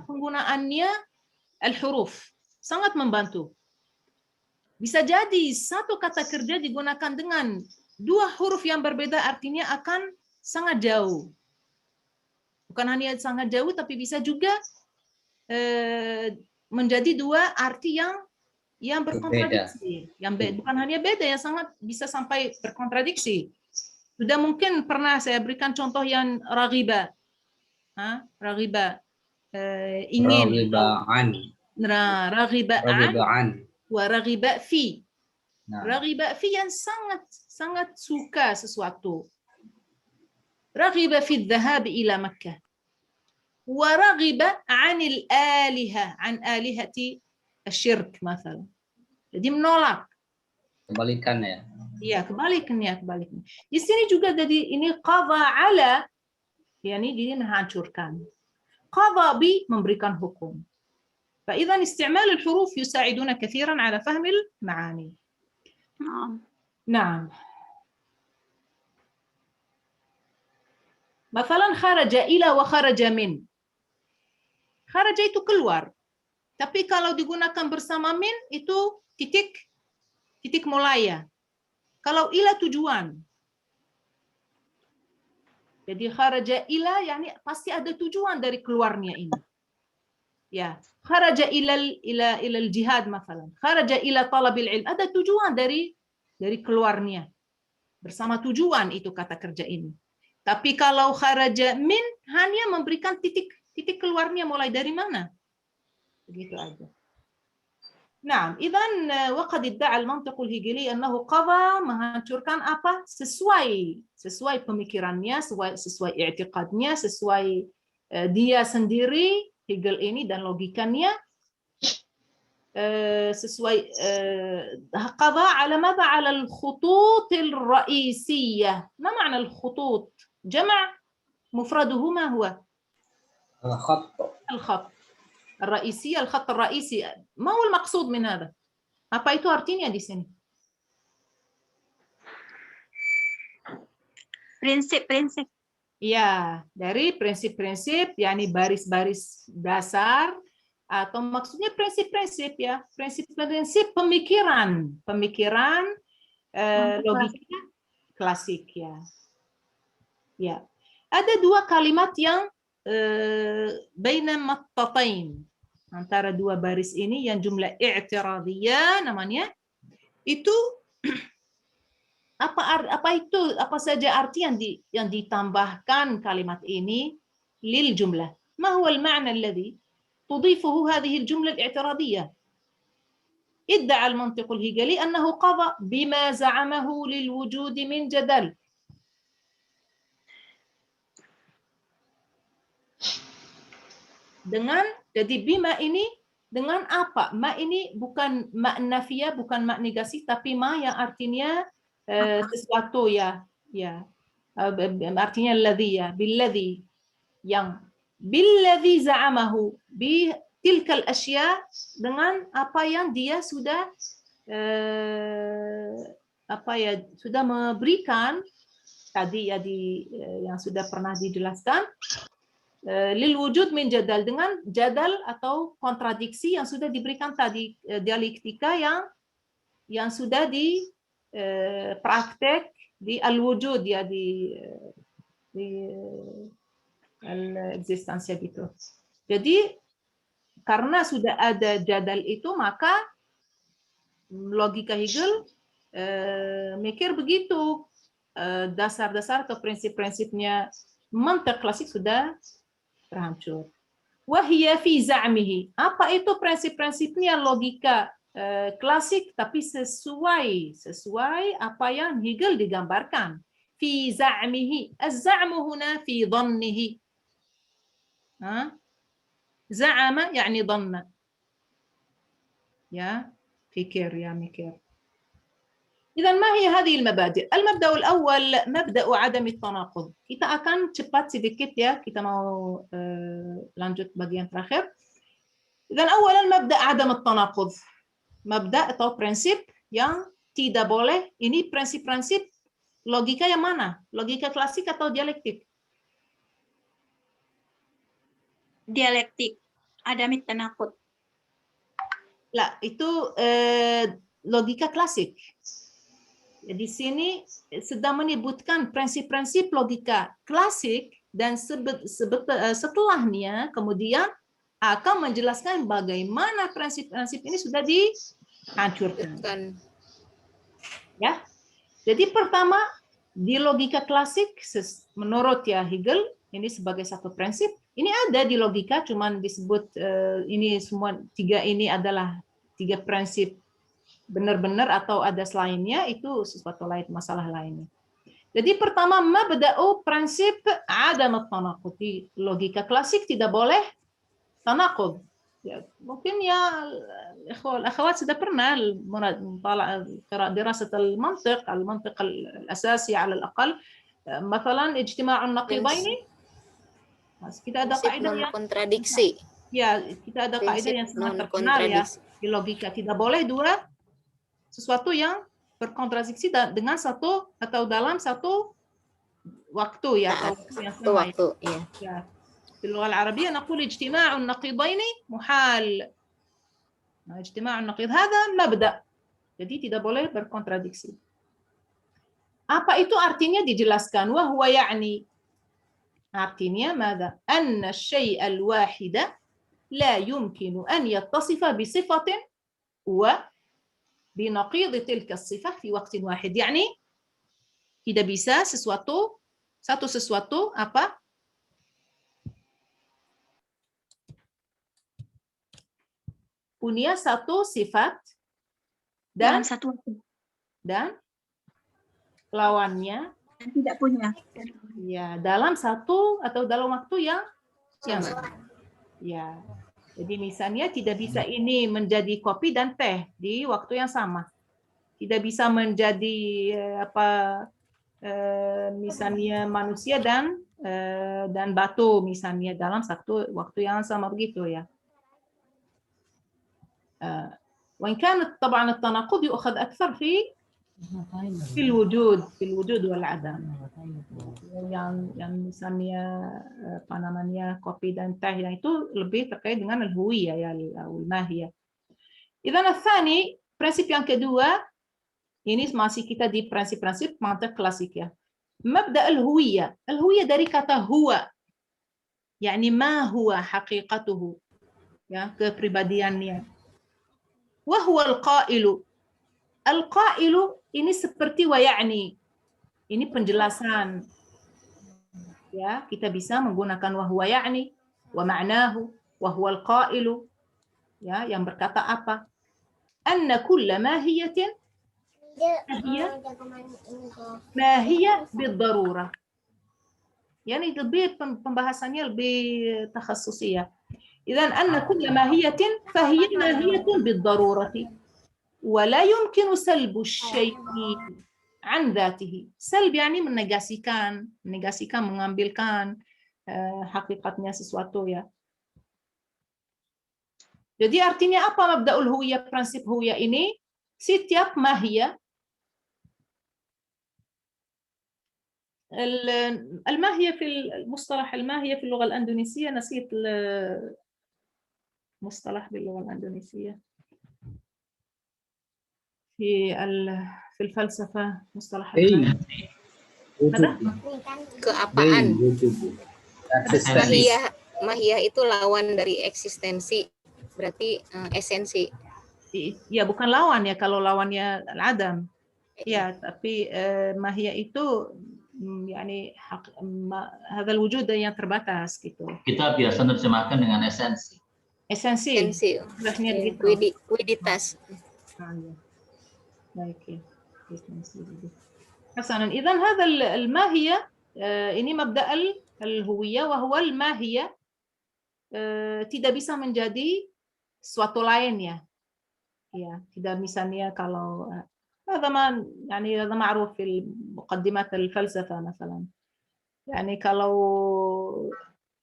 Speaker 1: penggunaannya al-huruf. Sangat membantu. Bisa jadi satu kata kerja digunakan dengan dua huruf yang berbeda artinya akan sangat jauh. Bukan hanya sangat jauh tapi bisa juga menjadi dua arti yang berkontradiksi, bukan hanya beda, yang sangat bisa sampai berkontradiksi. Sudah mungkin pernah saya berikan contoh yang raghiba, ingin, raghiba an, wa raghiba fi, raghiba fi yang sangat suka sesuatu, raghiba fi dhahab ila Makkah, wa raghiba anil aliha, an alihati asyirk مثلا. Jadi menolak.
Speaker 4: Kebalikan ya.
Speaker 1: Iya, kebalikannya. Di sini juga jadi ini qadha 'ala, yakni dia menghancurkan. Qadha bi memberikan hukum. فإذا استعمال الحروف يساعدنا كثيرا على فهم المعاني. نعم. مثلا خرج إلى وخرج من. خرج itu keluar. Tapi kalau digunakan bersama min itu titik mulai ya. Kalau ila tujuan. Jadi kharaja ila yakni pasti ada tujuan dari keluarnya ini. Ya, kharaja ila jihad misalnya. Kharaja ila talabil ilm, ada tujuan dari keluarnya. Bersama tujuan itu kata kerja ini. Tapi kalau kharaja min hanya memberikan titik keluarnya mulai dari mana? Begitu aja. Nah, idzan waqad idda'a al-mantiq al-hegeli annahu qadha menghancurkan apa? Sesuai pemikirannya, sesuai i'tiqadnya, sesuai dia sendiri Hegel ini dan logikanya sesuai qadha 'ala madha 'ala al-khutut al-ra'isiyah. Ma ma'na al-khutut? Jama' mufraduhu ma huwa? Al-khatt. الرئيسية الخط الرئيسي ما هو المقصود من هذا؟ Apa itu artinya di sini?
Speaker 2: Prinsip-prinsip.
Speaker 1: Ya, dari prinsip-prinsip, yakni baris-baris dasar atau maksudnya prinsip-prinsip ya, prinsip-prinsip pemikiran logika klasik ya. Ya, ada dua kalimat yang baina mattatain, antara dua baris ini yang jumlah i'tiradiyah namanya. Itu apa saja arti yang ditambahkan kalimat ini lil jumlah. Ma huwa al-ma'na alladhi tudifuhu hadhihi al-jumla al-i'tiradiyah? ادعى المنطق الهيجلي أنه قضى بما زعمه للوجود من جدل. Jadi bima ini dengan apa? Ma ini bukan ma nafiyah, bukan ma negasi, tapi ma yang artinya sesuatu ya. Artinya alladhi ya, billadhi, yang billadhi za'amahu, bi tilkal asya, dengan apa yang dia sudah sudah memberikan tadi ya yang sudah pernah dijelaskan. Lil wujud min jadal, dengan jadal atau kontradiksi yang sudah diberikan tadi, dialektika yang sudah di praktek di al-wujud ya di al-eksistensia gitu. Jadi karena sudah ada jadal itu maka logika Hegel mikir begitu, dasar-dasar atau prinsip-prinsipnya mantik klasik sudah terhancur. Wahia fi za'mihi. Apa itu prinsip-prinsipnya logika klasik tapi sesuai apa yang Hegel digambarkan. Fi za'mihi. Az-za'mu huna fi dhannihi. Za'ama yani dhanna. Ya, fikir ya mikir. إذا ما هي هذه المبادئ؟ المبدأ الأول مبدأ عدم التناقض. Kita akan cepat sedikit ya, kita mau lanjut bagian terakhir. إذا أولا مبدأ عدم التناقض. Mabda atau prinsip yang tidak boleh, ini prinsip-prinsip logika yang mana? Logika klasik atau dialektik?
Speaker 2: Dialektik. Adamit tanaqud.
Speaker 1: Lah, itu logika klasik. Di sini sedang menyebutkan prinsip-prinsip logika klasik dan setelahnya kemudian akan menjelaskan bagaimana prinsip-prinsip ini sudah dihancurkan. Ya. Jadi pertama di logika klasik menurut ya Hegel ini sebagai satu prinsip. Ini ada di logika cuman disebut ini semua tiga ini adalah tiga prinsip benar-benar atau ada selainnya itu sesuatu lain, masalah lainnya. Jadi pertama mabda'u prinsip adam at-tanaqud. Di logika klasik tidak boleh tanaqud. Ya, mungkin ya akhwat sudah pernah دراسة المنطق الأساسي على الأقل مثلا اجتماع النقيضين. Kita ada kaidah yang
Speaker 3: kontradiksi.
Speaker 1: Ya, kita ada kaidah yang sangat terkenal ya di logika, tidak boleh dua sesuatu yang berkontradiksi dengan satu atau dalam satu waktu ya atau yang sama.
Speaker 3: Waktu, ya.
Speaker 1: Ya. في اللغة العربية نقول اجتماع النقيضين محال. اجتماع النقيض هذا مبدأ. Jadi tidak boleh berkontradiksi. Apa itu artinya dijelaskan? وهو يعني artinya ماذا؟ أن الشيء الواحد لا يمكن أن يتصف بصفة وبنقيض تلك الصفة في وقت واحد. يعني tidak bisa satu sesuatu apa? Punya satu sifat dan lawannya
Speaker 2: tidak punya.
Speaker 1: Ya, dalam satu atau dalam waktu yang sama. Ya. Jadi misalnya tidak bisa ini menjadi kopi dan teh di waktu yang sama. Tidak bisa menjadi misalnya manusia dan batu misalnya dalam satu waktu yang sama begitu ya. وإن كانت طبعا التناقض يؤخذ أكثر في الوجود والعدم. Yang misalnya apa namanya kopi dan teh yang itu lebih terkait dengan al-huwiyah ya al-mahiyah. Idzan ats-tsani, prinsip yang kedua ini masih kita di prinsip-prinsip mantik klasik ya. Mabda al-huwiyah. Al-huwiyah dari kata huwa. Yani ma huwa haqiqatuhu. Ya, kepribadiannya. Wa huwa al-qailu. Al-qailu ini seperti wa ya'ni. Ini penjelasan. Ya, kita bisa menggunakan wa huwa ya'ni, wa ma'nahu, wa huwa al-qailu. Ya, yang berkata apa? Anna kulla mahiyatin mahiyah bid-darurah. Yani lebih pembahasannya lebih takhassusi ya. Idzan anna kulla mahiyatin fahiya mahiyatun bid-darurati. ولا يمكن سلب الشيء عن ذاته. سلب يعني menegasikan, mengambilkan hakikatnya sesuatu ya. Jadi artinya apa mabda'ul huwiyah, prinsip huwiyah ini? Setiap mahiyah الماهية في المصطلح الماهية في اللغة الأندونيسية نسيت المصطلح باللغة الأندونيسية في الفلسفة مصطلح
Speaker 4: إيه.
Speaker 1: ماذا؟
Speaker 3: Keapaan?
Speaker 7: Esensi.
Speaker 3: Mahiyah itu lawan dari eksistensi. Berarti esensi.
Speaker 1: Ya bukan lawan ya, kalau lawannya al-adam. Ya, tapi mahiyah itu yani hadal wujud yang terbatas gitu.
Speaker 7: Kita biasa menerjemahkan dengan esensi.
Speaker 1: Esensi.
Speaker 3: Esensi.
Speaker 1: Sebenarnya
Speaker 3: Ya,
Speaker 1: gitu.
Speaker 3: Kuiditas.
Speaker 1: ya. Baik ya. حسنا إذا هذا الماهية ini mabda al-huwiyah وهو الماهية tidak bisa menjadi suatu lain ya. Ya, tidak misalnya kalau هذا ما يعني هذا معروف في مقدمات الفلسفة مثلا. يعني kalau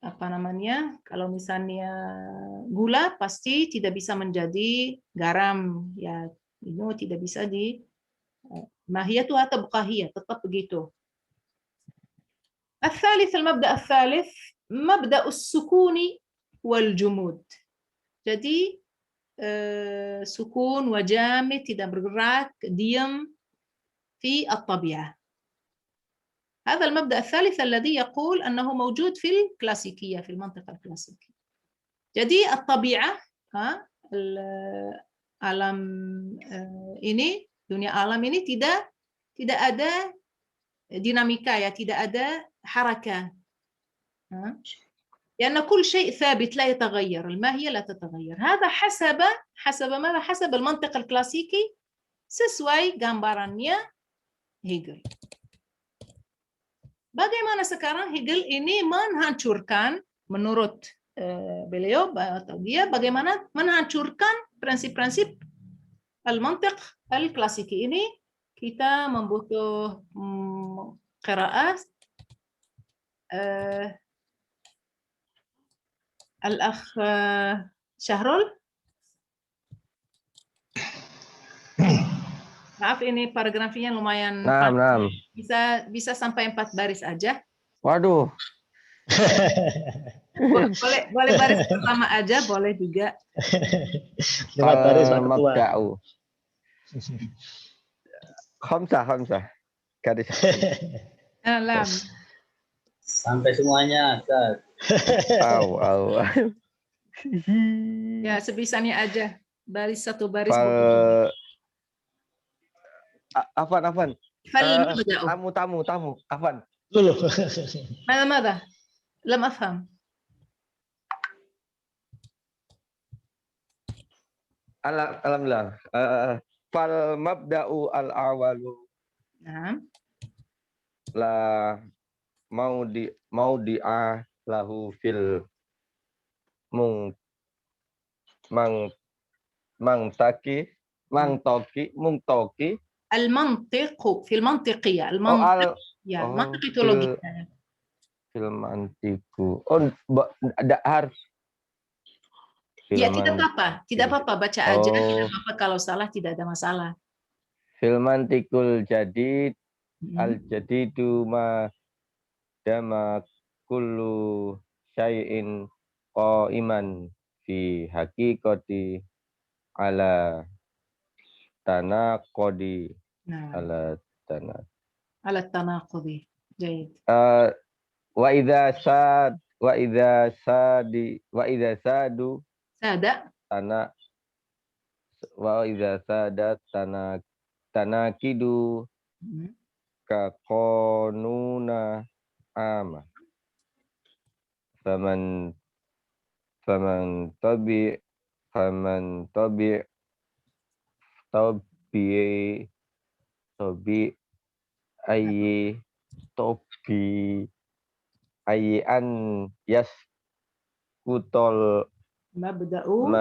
Speaker 1: apa namanya? Kalau misalnya gula pasti tidak bisa menjadi garam ya. Ini tidak bisa di mahiyatu atau buqahiyah, tetap begitu. الثالث المبدأ الثالث مبدأ السكون والجمود. Jadi sukun wajamid tidak bergerak, diam في الطبيعة. هذا المبدأ الثالث الذي يقول أنه موجود في الكلاسيكية في المنطقة الكلاسيكية. Jadi الطبيعة alam ini, dunia alam ini tidak ada dinamika ya, tidak ada حركة. لأن كل شيء ثابت لا يتغير، الماهية لا تتغير. هذا حسب ماذا؟ حسب المنطق الكلاسيكي sesuai gambarannya Hegel. Bagaimana sekarang Hegel ini menghancurkan menurut beliau atau dia bagaimana menghancurkan prinsip-prinsip al-mantiq al-klasiki ini? Kita membutuh qiraat al-akh Syahrul. Maaf ini paragrafnya lumayan
Speaker 6: Naam.
Speaker 1: bisa sampai 4 baris aja.
Speaker 6: Waduh.
Speaker 1: boleh baris pertama aja, boleh juga.
Speaker 5: 5 baris Pak Ketua.
Speaker 6: Mabda'u. Khamsah. Garis.
Speaker 1: Alam.
Speaker 4: Sampai semuanya.
Speaker 6: Au.
Speaker 1: Ya, sebisanya aja. Baris 1 baris.
Speaker 6: Afan. Tamu. Afan.
Speaker 5: Dulu.
Speaker 1: ماذا؟ لم أفهم.
Speaker 6: Alhamdulillah. Fal mabda'u al-awalu.
Speaker 1: Nah.
Speaker 6: La maudi'a lahu fil mungtoki
Speaker 1: المنطق في المنطقية المنطق ya mantiq itu logika
Speaker 6: fil mantiku harus
Speaker 1: ya tidak apa baca aja tidak apa kalau salah tidak ada masalah.
Speaker 6: Fil mantiqul jadid al jadidu ma dama kullu syai'in qaiman fi haqiqati ala tanaqudi ala
Speaker 1: tanaqudi. Baik.
Speaker 6: Wa idza sadu tanakidu ka qanuna ama faman tabi ayyi an yaskutol mabda'u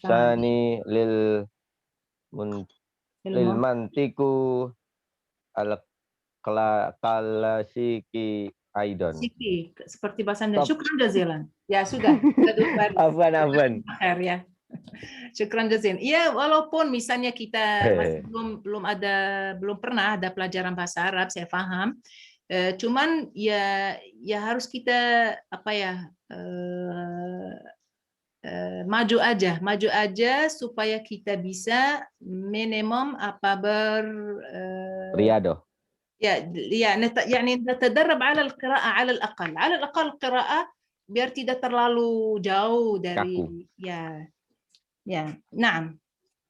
Speaker 6: sani lil mantiku al kalasiki aidan.
Speaker 1: Seperti bahasa Indonesia. Syukran jazilan. Ya sudah.
Speaker 6: Afwan.
Speaker 1: Ya. Syukran jazilan. Iya, walaupun misalnya kita masih belum pernah ada pelajaran bahasa Arab, saya paham. Cuman ya harus kita maju aja supaya kita bisa minimum
Speaker 6: رياضة.
Speaker 1: يعني نتدرب على القراءة على الأقل قراءة biar tidak terlalu jauh dari نعم.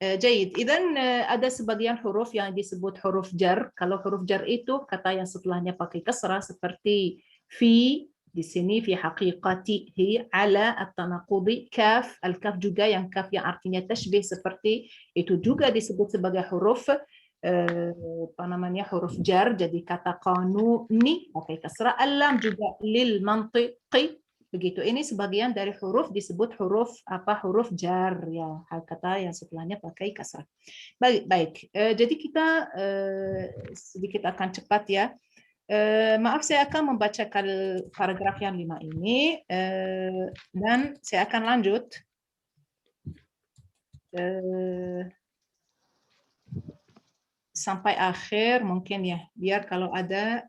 Speaker 1: جيد. إذن ada sebagian huruf yang disebut huruf jar. Kalau huruf jar itu kata yang setelahnya pakai kasrah seperti fi di sini fi haqiqatihi, ala at-tanaqudi, kaf, al-kaf juga yang kaf yang artinya tashbih seperti itu juga disebut sebagai huruf huruf jar. Jadi kata qanuni pakai kasrah, al-lam juga lil mantiqi. Begitu, ini sebagian dari huruf disebut huruf jar ya, kata yang setelahnya pakai kasrah. Baik. Jadi kita sedikit akan cepat ya. Maaf, saya akan membacakan paragraf yang 5 ini dan saya akan lanjut sampai akhir mungkin ya, biar kalau ada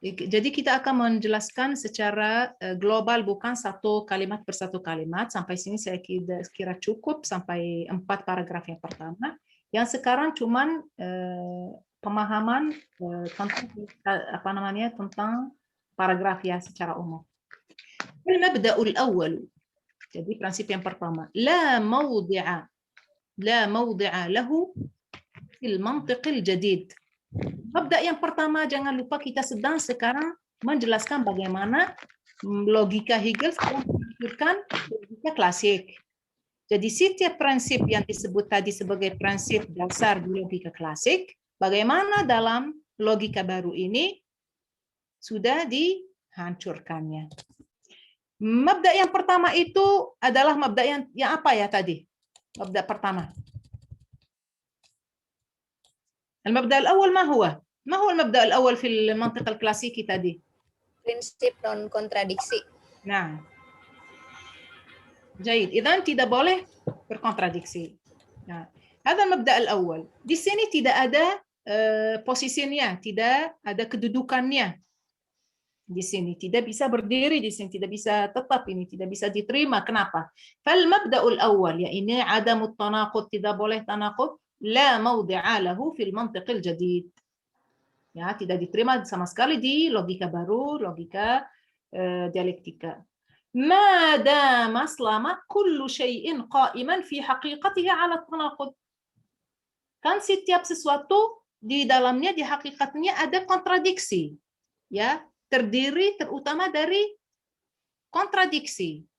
Speaker 1: jadi kita akan menjelaskan secara global, bukan satu kalimat per satu kalimat. Sampai sini saya kira cukup sampai 4 paragraf yang pertama. Yang sekarang cuman pemahaman tentang paragraf ya secara umum. Al-mabda'ul awwal. Jadi prinsip yang pertama, la mawdi'a lahu fil mantiqil jadid. Mabda' yang pertama, jangan lupa kita sedang sekarang menjelaskan bagaimana logika Hegel mengakhirkan logika klasik. Jadi setiap prinsip yang disebut tadi sebagai prinsip dasar di logika klasik, bagaimana dalam logika baru ini sudah dihancurkannya. Mabda' yang pertama itu adalah mabda' yang apa ya tadi? Mabda' pertama. المبدأ الأول ما هو المبدأ الأول في المنطق الكلاسيكي tadi?
Speaker 3: Prinsip non kontradiksi.
Speaker 1: Nah, جيد. إذن tidak boleh berkontradiksi. Nah, هذا المبدأ الأول. Di sini tidak ada posisinya, tidak ada kedudukannya. Di sini tidak bisa berdiri, di sini tidak bisa tetap, ini tidak bisa diterima. Kenapa? فالمبدأ الأول ya ini عدم التناقض, tidak boleh tanaqud. لا موضع له في المنطق الجديد. Ya, tidak diterima sama sekali di logika baru, logika dialektika. ما دام selama كل شيء قائما في حقيقته على التناقض. Kan setiap sesuatu di dalamnya, di hakikatnya ada kontradiksi. Ya, terdiri terutama dari kontradiksi.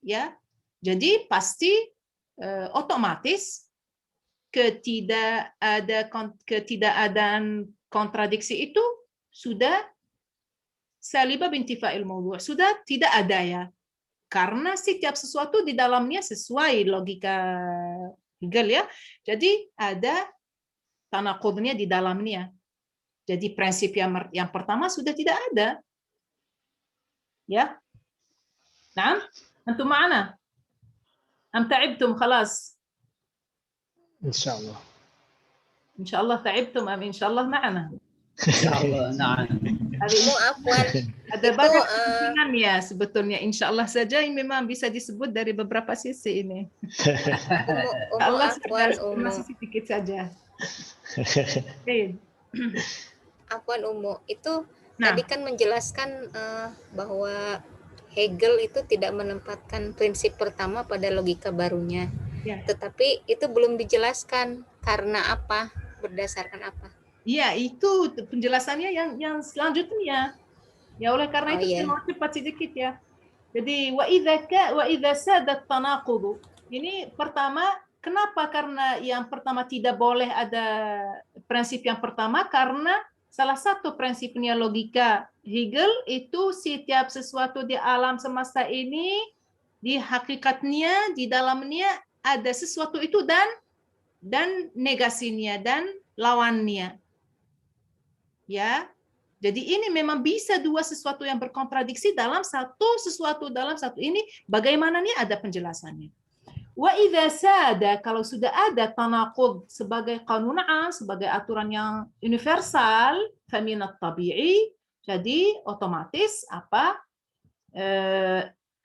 Speaker 1: Ya. Jadi pasti otomatis ketidakadaan kontradiksi itu sudah salibah bintifa'il mawdu', sudah tidak ada ya. Karena setiap sesuatu di dalamnya sesuai logika Hegel ya. Jadi ada tanaqudnya di dalamnya. Jadi prinsip yang pertama sudah tidak ada. Ya. Nah, antum ma'ana? Am ta'ibtum khalas?
Speaker 5: إن شاء الله.
Speaker 1: إن شاء الله تعبتم أم إن شاء الله معنا؟
Speaker 4: إن شاء الله نعم.
Speaker 1: Ada banyak kemungkinan ya sebetulnya. Insya Allah saja ini memang bisa disebut dari beberapa sisi ini. Allah masih sedikit saja.
Speaker 3: Afwan Umu, itu tadi kan menjelaskan bahwa Hegel itu tidak menempatkan prinsip pertama pada logika barunya. Ya. Tetapi itu belum dijelaskan karena apa, berdasarkan apa?
Speaker 1: Iya, itu penjelasannya yang selanjutnya. Ya, oleh karena itu saya mau cepat sedikit ya. Jadi wa idza sadat tanaqud. Ini pertama, kenapa? Karena yang pertama tidak boleh ada prinsip yang pertama karena salah satu prinsipnya logika Hegel itu setiap sesuatu di alam semesta ini di hakikatnya, di dalamnya ada sesuatu itu dan negasinya dan lawannya. Ya. Jadi ini memang bisa dua sesuatu yang berkontradiksi dalam satu sesuatu dalam satu ini, bagaimana nih ada penjelasannya. Wa idza sada, kalau sudah ada tanaqud sebagai qanun 'am, sebagai aturan yang universal, faminat tabi'i, jadi otomatis apa?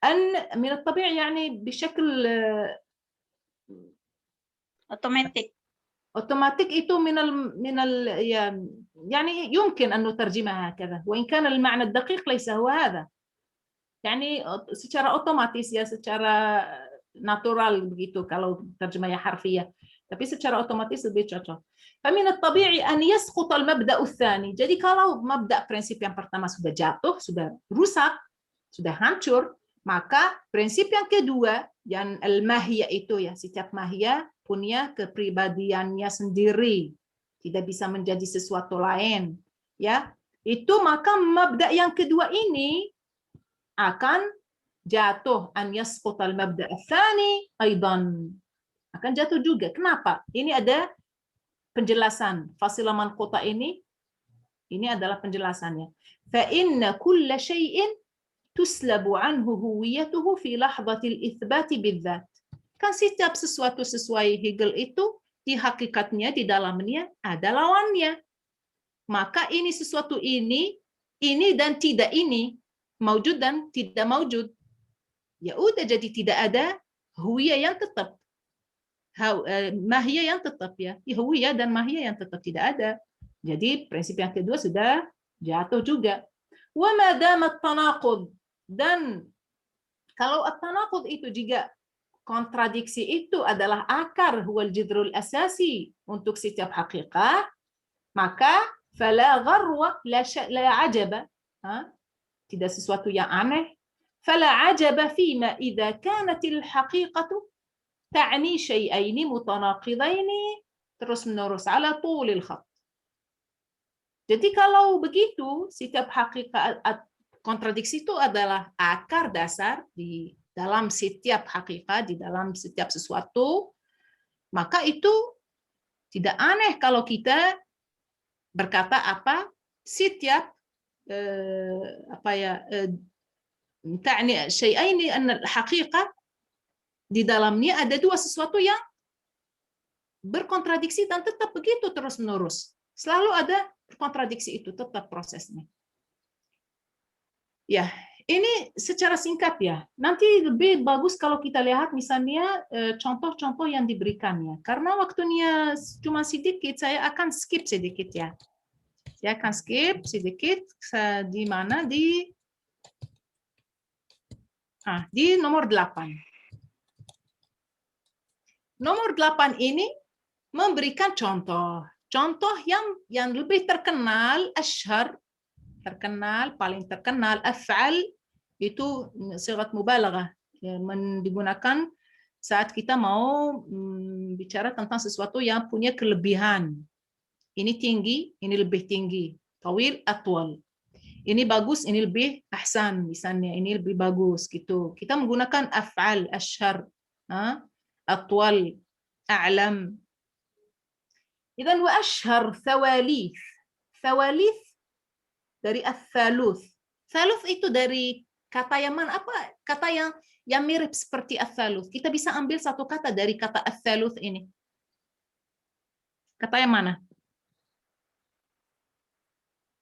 Speaker 1: أن من الطبيعي يعني بشكل أوتوماتيك itu يعني يمكن أن نترجمها هكذا وإن كان المعنى الدقيق ليس هو هذا. يعني secara otomatis ya, secara natural begitu kalau terjemahnya harfiah. Tapi secara otomatis lebih cocok. فمن الطبيعي أن يسقط المبدأ الثاني. Jadi kalau mabda prinsip yang pertama sudah jatuh, sudah rusak, sudah hancur, maka prinsip yang kedua yang al-mahiyah itu ya, setiap mahiyah punya kepribadiannya sendiri, tidak bisa menjadi sesuatu lain, ya. Itu maka mabda yang kedua ini akan jatuh, an yasqut al-mabda ats-tsani aidan. Akan jatuh juga. Kenapa? Ini ada penjelasan. Fasilah manquta ini adalah penjelasannya. Fa inna kulla syai'in tuslabu anhu huwiyatuhu fi lahzatil itsbati bidzat. Kan setiap sesuatu sesuai Hegel itu di hakikatnya, di dalamnya ada lawannya. Maka ini sesuatu ini dan tidak ini, maujud dan tidak maujud. Ya udah, jadi tidak ada huwiyah yang tetap. Mahiyah yang tetap ya. Huwiyah dan mahiyah yang tetap tidak ada. Jadi prinsip yang kedua sudah jatuh juga. Wa ma dama at-tanaqud, dan kalau at-tanaqud itu juga kontradiksi itu adalah akar, huwal jidrul asasi untuk setiap hakikat, maka fala gharwa la ajaba, tidak sesuatu yang aneh. Fala ajaba fima idza kanat al-haqiqatu ta'ni syai'aini mutanaqidaini terus menerus ala tulil khat. Jadi kalau begitu, setiap hakikat kontradiksi itu adalah akar dasar di dalam setiap hakikat, di dalam setiap sesuatu, maka itu tidak aneh kalau kita berkata apa setiap ta'ni syai'aini an al-haqiqah, di dalamnya ada dua sesuatu yang berkontradiksi dan tetap begitu terus-menerus. Selalu ada kontradiksi itu, tetap prosesnya. Ya, ini secara singkat ya. Nanti lebih bagus kalau kita lihat misalnya contoh-contoh yang diberikannya. Karena waktunya cuma sedikit, saya akan skip sedikit ya. Saya akan skip sedikit di mana di nomor 8. Nomor 8 ini memberikan contoh yang lebih terkenal, asyhar, terkenal, paling terkenal, af'al itu sigat mubalaghah, digunakan saat kita mau bicara tentang sesuatu yang punya kelebihan. Ini tinggi, ini lebih tinggi, tawil, atwal. Ini bagus, ini lebih ahsan, misalnya ini lebih bagus gitu. Kita menggunakan af'al, asyhar, atwal, a'lam. Idzan wa ashhar thawalith. Thawalith dari ats-tsaluth. Tsaluth itu dari kata yang mana? Apa kata yang mirip seperti ats-tsaluth? Kita bisa ambil satu kata dari kata ats-tsaluth ini. Kata yang mana?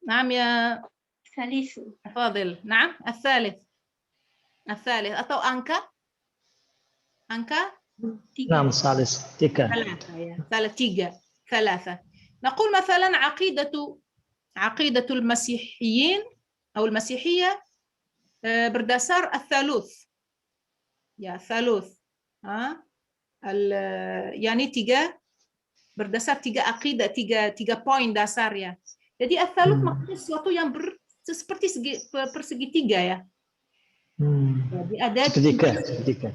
Speaker 1: Naam ya
Speaker 2: Salisu.
Speaker 1: Fadil. Naam, ats-tsalith. Ats-tsalith atau angka? Angka?
Speaker 5: نعم ثالث تكا
Speaker 1: ثلاثة. نقول مثلا عقيدة المسيحيين أو المسيحية berdasar الثالوث. Ya, ثالوث. Yani berdasar tiga akidah, tiga poin dasar ya. Jadi الثالوث maksudnya sesuatu yang seperti persegi tiga ya. Jadi ada segitiga.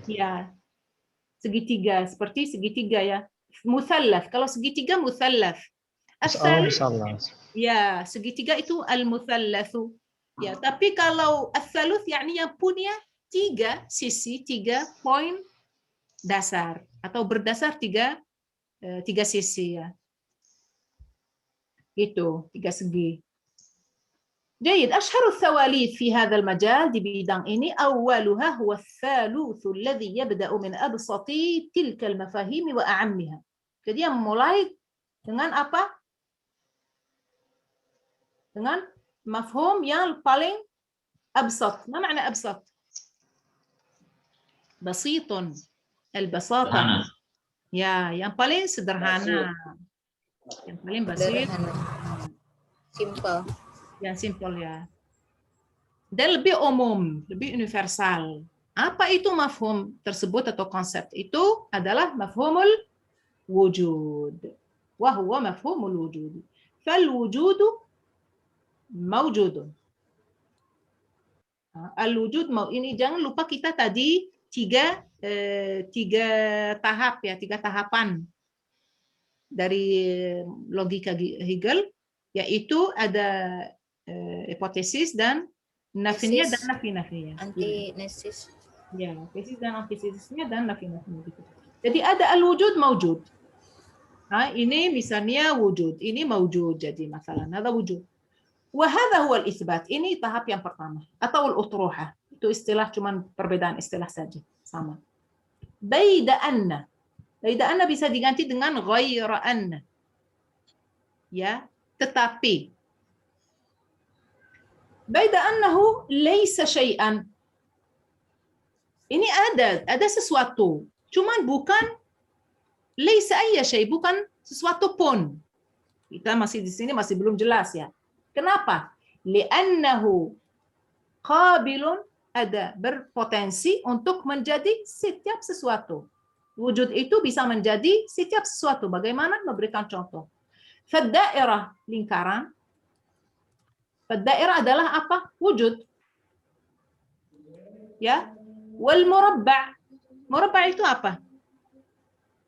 Speaker 1: Ya. Segitiga, seperti segitiga ya. Muthallats. Kalau segitiga muthallats. Ya, segitiga itu al-muthallatsu. Ya, tapi kalau ats-tsaluts yakni yang punya tiga sisi, 3 poin dasar atau berdasar tiga sisi ya. Itu 3 segi. جيد. أشهر الثواليث في هذا المجال di bidang ini أولها هو الثالوث الذي يبدأ من أبسط تلك المفاهيم وأعمها. Jadi yang mulai dengan apa? Dengan mafhum yang paling absat. Apa makna absat? Basitun. Al-basata.
Speaker 7: Sederhana.
Speaker 1: Ya, yang paling sederhana. Yang paling basit.
Speaker 3: Sederhana. Simple.
Speaker 1: Yang simple ya. Dan lebih umum, lebih universal. Apa itu mafhum tersebut atau konsep? Itu adalah mafhumul wujud. Wa huwa mafhumul wujud. Fal wujudu mawjudun. Al-wujud mau ini jangan lupa kita tadi tiga tahap ya, 3 tahapan dari logika Hegel, yaitu ada hipotesis dan nafinya dan nafi-nafinya.
Speaker 3: Antinesis.
Speaker 1: Ya, tesis dan antitesisnya dan nafi-nafinya gitu. Jadi ada al-wujud mawjud. Nah, ini misalnya wujud, ini mawjud jadi masalah. Ada wujud. Wahada huwa al-itsbat. Ini tahap yang pertama atau al-utruha. Itu istilah cuman perbedaan istilah saja, sama. Baida anna. Baida anna bisa diganti dengan ghaira anna. Ya, tetapi baida annahu laisa syai'an. Ini ada sesuatu, cuman bukan laisa ayya syai', bukan sesuatu pun. Kita masih di sini masih belum jelas ya. Kenapa? Li'annahu qabilun, ada berpotensi untuk menjadi setiap sesuatu. Wujud itu bisa menjadi setiap sesuatu. Bagaimana? Memberikan contoh. Faddairah, lingkaran. Faddairah adalah apa? Wujud. Ya. Wal murabba'. Murabba' itu apa?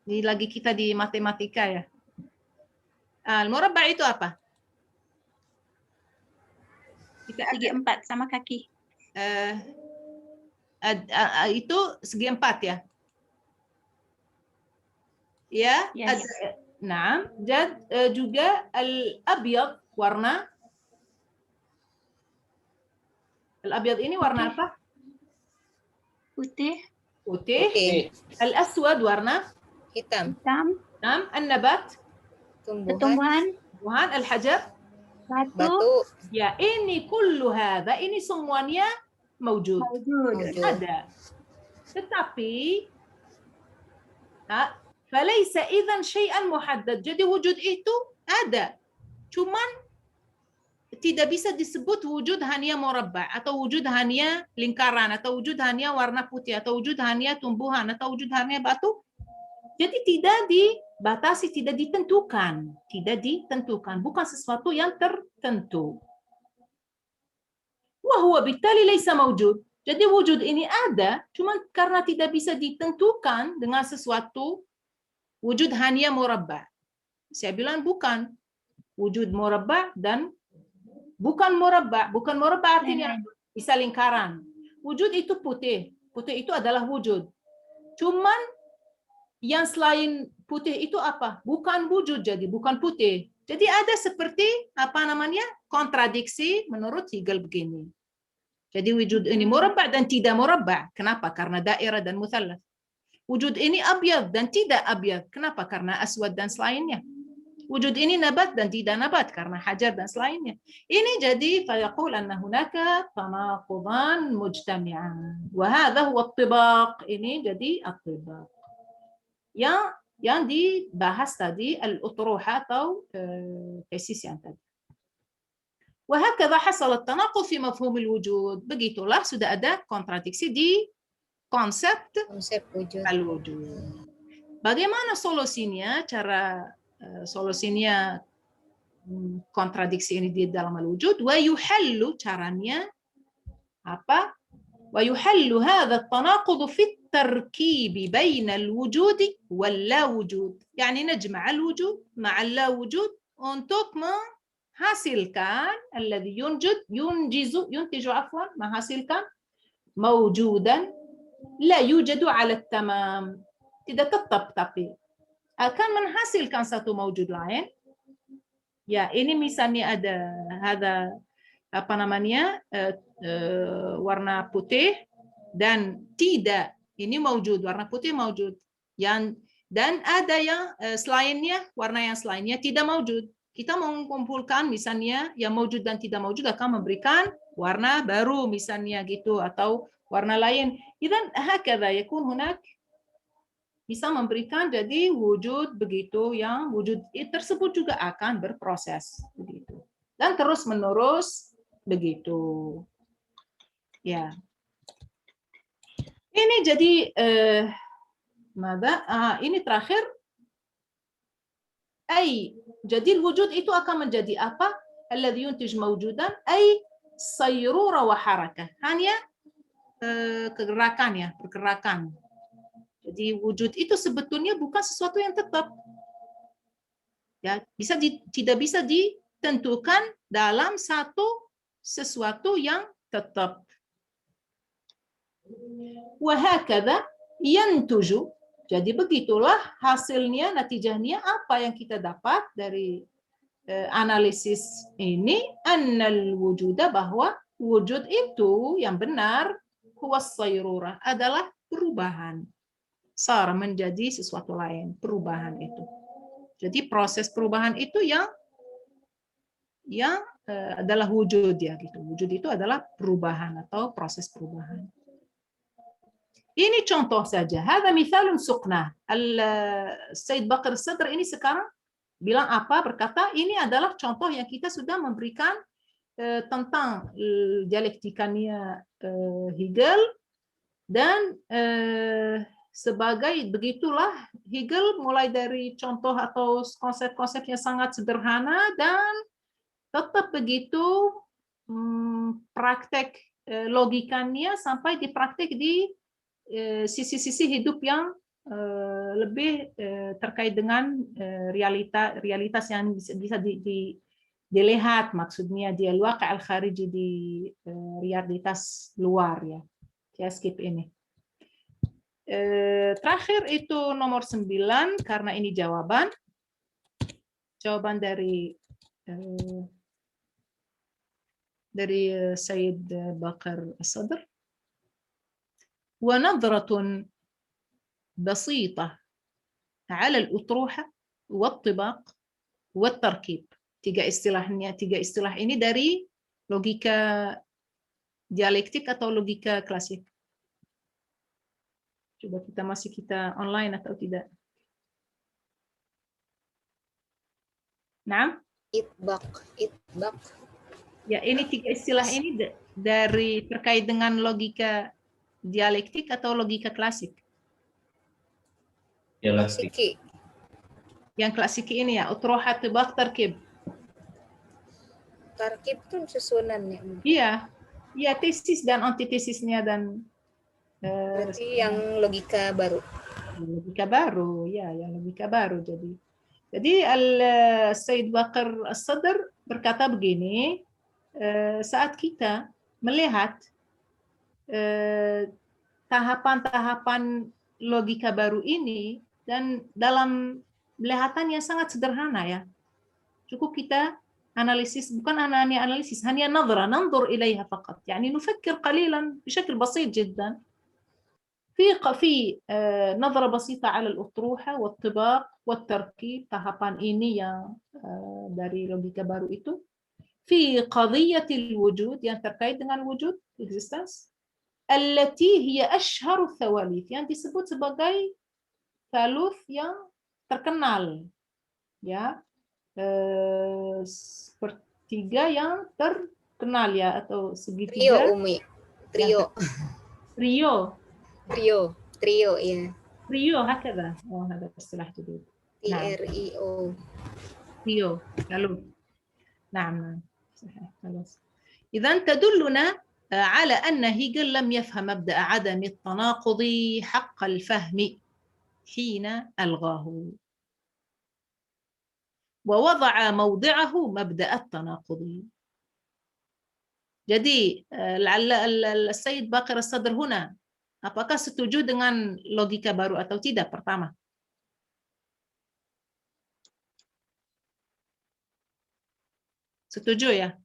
Speaker 1: Ini lagi kita di matematika ya. Al murabba' itu apa?
Speaker 2: Segi 4 sama kaki.
Speaker 1: Itu segi 4 ya. Ya,
Speaker 2: Yes.
Speaker 1: Nah, juga al-abyad warna. Al-abyad ini warna apa?
Speaker 2: Putih,
Speaker 1: Putih.
Speaker 3: Oke.
Speaker 1: Al-aswad warna.
Speaker 3: Hitam.
Speaker 2: hitam,
Speaker 1: Nam, an-nabat.
Speaker 2: tumbuhan,
Speaker 1: Tumbuhan. Al-hajar.
Speaker 2: batu,
Speaker 3: Batu.
Speaker 1: Ya, ini kullu hadha, ini semuanya mawjud.
Speaker 2: mawjud.
Speaker 1: Ada. Tetapi falaysa idzan syai'an muhaddad. Jadi wujud itu ada. Cuman tidak bisa disebut wujud hanya murabba' atau wujud hanya lingkaran atau wujud hanya warna putih atau wujud hanya tumbuhan atau wujud hanya batu. Jadi tidak dibatasi, tidak ditentukan, bukan sesuatu yang tertentu. Wa huwa bittali laisa mawjud. Jadi wujud ini ada, cuma karena tidak bisa ditentukan dengan sesuatu wujud hanya murabba'. Saya bilang bukan wujud murabba' dan bukan murabba'. Bukan murabba' artinya bisa lingkaran. Wujud itu putih. Putih itu adalah wujud. Cuman yang selain putih itu apa? Bukan wujud, jadi bukan putih. Jadi ada seperti apa namanya? Kontradiksi menurut Hegel begini. Jadi wujud ini murabba' dan tidak murabba'. Kenapa? Karena daerah dan muthallas. Wujud ini abyad dan tidak abyad. Kenapa? Karena aswad dan selainnya. Wujud ini nabat dan tidak nabat karena hajar dan selainnya. Ini jadi fayaqul anna hunaka tanaqudan mujtami'an. Wa hadha huwa at-tibaq. Ini jadi at-tibaq. Yang dibahas tadi al-utruha atau tesis yang tadi. وهكذا حصل التناقض في مفهوم الوجود. Begitulah sudah ada kontradiksi di konsep
Speaker 3: wujud.
Speaker 1: al-wujud. Bagaimana solusinya? Cara solusinya kontradiksi ini di dalam al-wujud. Wa yuhallu, caranya apa? Wa yuhallu hadha at-tanaqud fi التركيب بين الوجود واللا وجود. يعني نجمع الوجود مع اللا وجود untuk menghasilkan الذي ينتج menghasilkan موجودا لا يوجد على التمام. Tidak tetap tapi akan menghasilkan satu mawjud lain. Ya, ini misalnya ada apa namanya warna putih dan tidak. Ini mawjud, warna putih mawjud. Dan ada yang selainnya, warna yang selainnya tidak mawjud. Kita mengumpulkan misalnya yang mawjud dan tidak mawjud akan memberikan warna baru misalnya gitu atau warna lain. إذن هكذا يكون هناك bisa memberikan jadi wujud begitu yang wujud tersebut juga akan berproses begitu dan terus menerus begitu ya. Ini jadi ini terakhir jadi wujud itu akan menjadi apa? Alladhi yuntij mawjudan sayrura wa harakah, hanya pergerakan. Jadi wujud itu sebetulnya bukan sesuatu yang tetap. Ya, tidak bisa ditentukan dalam sesuatu yang tetap. Wa hakadha yantuju. Jadi begitulah hasilnya, natijahnya apa yang kita dapat dari analisis ini, annal wujuda, bahwa wujud itu yang benar huwas sayrurah, adalah perubahan. Sar menjadi sesuatu lain, perubahan itu. Jadi proses perubahan itu yang adalah wujud ya gitu. Wujud itu adalah perubahan atau proses perubahan. Ini contoh saja. Hadza mithalun suqnah. Sayyid Baqir Sadr ini sekarang bilang apa? Berkata ini adalah contoh yang kita sudah memberikan tentang dialektikanya Hegel dan sebagai begitulah Hegel mulai dari contoh atau konsep-konsep yang sangat sederhana dan tetap begitu praktek logikanya sampai dipraktek di sisi-sisi hidup yang lebih terkait dengan realitas yang bisa dilihat, maksudnya di al-waqi' al-khariji, di realitas luar ya. Saya skip ini. Terakhir itu nomor 9 karena ini jawaban dari Sayyid Baqir As-Sadr. Wa nadhratun basitah 'ala al-utruha wat-tibaq wat-tarkib. Tiga istilah ini dari logika dialektik atau logika klasik. Coba kita online atau tidak? Nah,
Speaker 3: itbaq.
Speaker 1: Ya, ini tiga istilah ini dari terkait dengan logika dialektik atau logika klasik?
Speaker 3: Klasiki.
Speaker 1: Yang klasiki ini ya, utruha, tibaq, tarkib.
Speaker 3: Tarkib itu susunannya.
Speaker 1: Iya, tesis dan antitesisnya dan
Speaker 3: berarti yang logika baru.
Speaker 1: Logika baru, ya, yang logika baru. Jadi Sayyid Baqir As-Sadr berkata begini, saat kita melihat tahapan-tahapan logika baru ini dan dalam kelihatan yang sangat sederhana ya, cukup kita analisis, bukan hanya analisis, hanya نظرة ننظر إليها فقط، يعني نفكر قليلا بشكل بسيط جدا في نظرة بسيطة على الأطروحة والطباق والتركيب، tahapan ini yang dari logika baru itu, في قضية الوجود yang terkait dengan wujud, existence، التي هي أشهر الثواليث yang disebut sebagai thaluf yang terkenal, ya, sepertiga yang terkenal ya, atau segitiga.
Speaker 3: Trio ya.
Speaker 1: Trio هكذا. هذا اصطلاح جديد.
Speaker 3: TRIO.
Speaker 1: تريو. نعم. صحيح. خلاص. إذن تدلنا على أن هيجل لم يفهم مبدأ عدم التناقض حق الفهم حين ألغاه، ووضع موضعه مبدأ التناقض. Jadi Sayyid Baqir As-Sadr huna, apakah setuju dengan logika baru atau tidak? Pertama, setuju ya?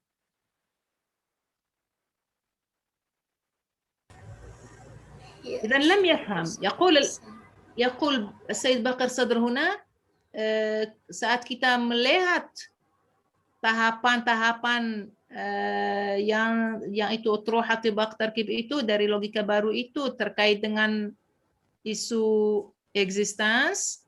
Speaker 1: إذا لم يفهم. يقول السيد بقر صدر هنا saat kita melihat tahapan-tahapan yang itu Utruhat Tibaq Tarkib itu dari logika baru itu terkait dengan isu existence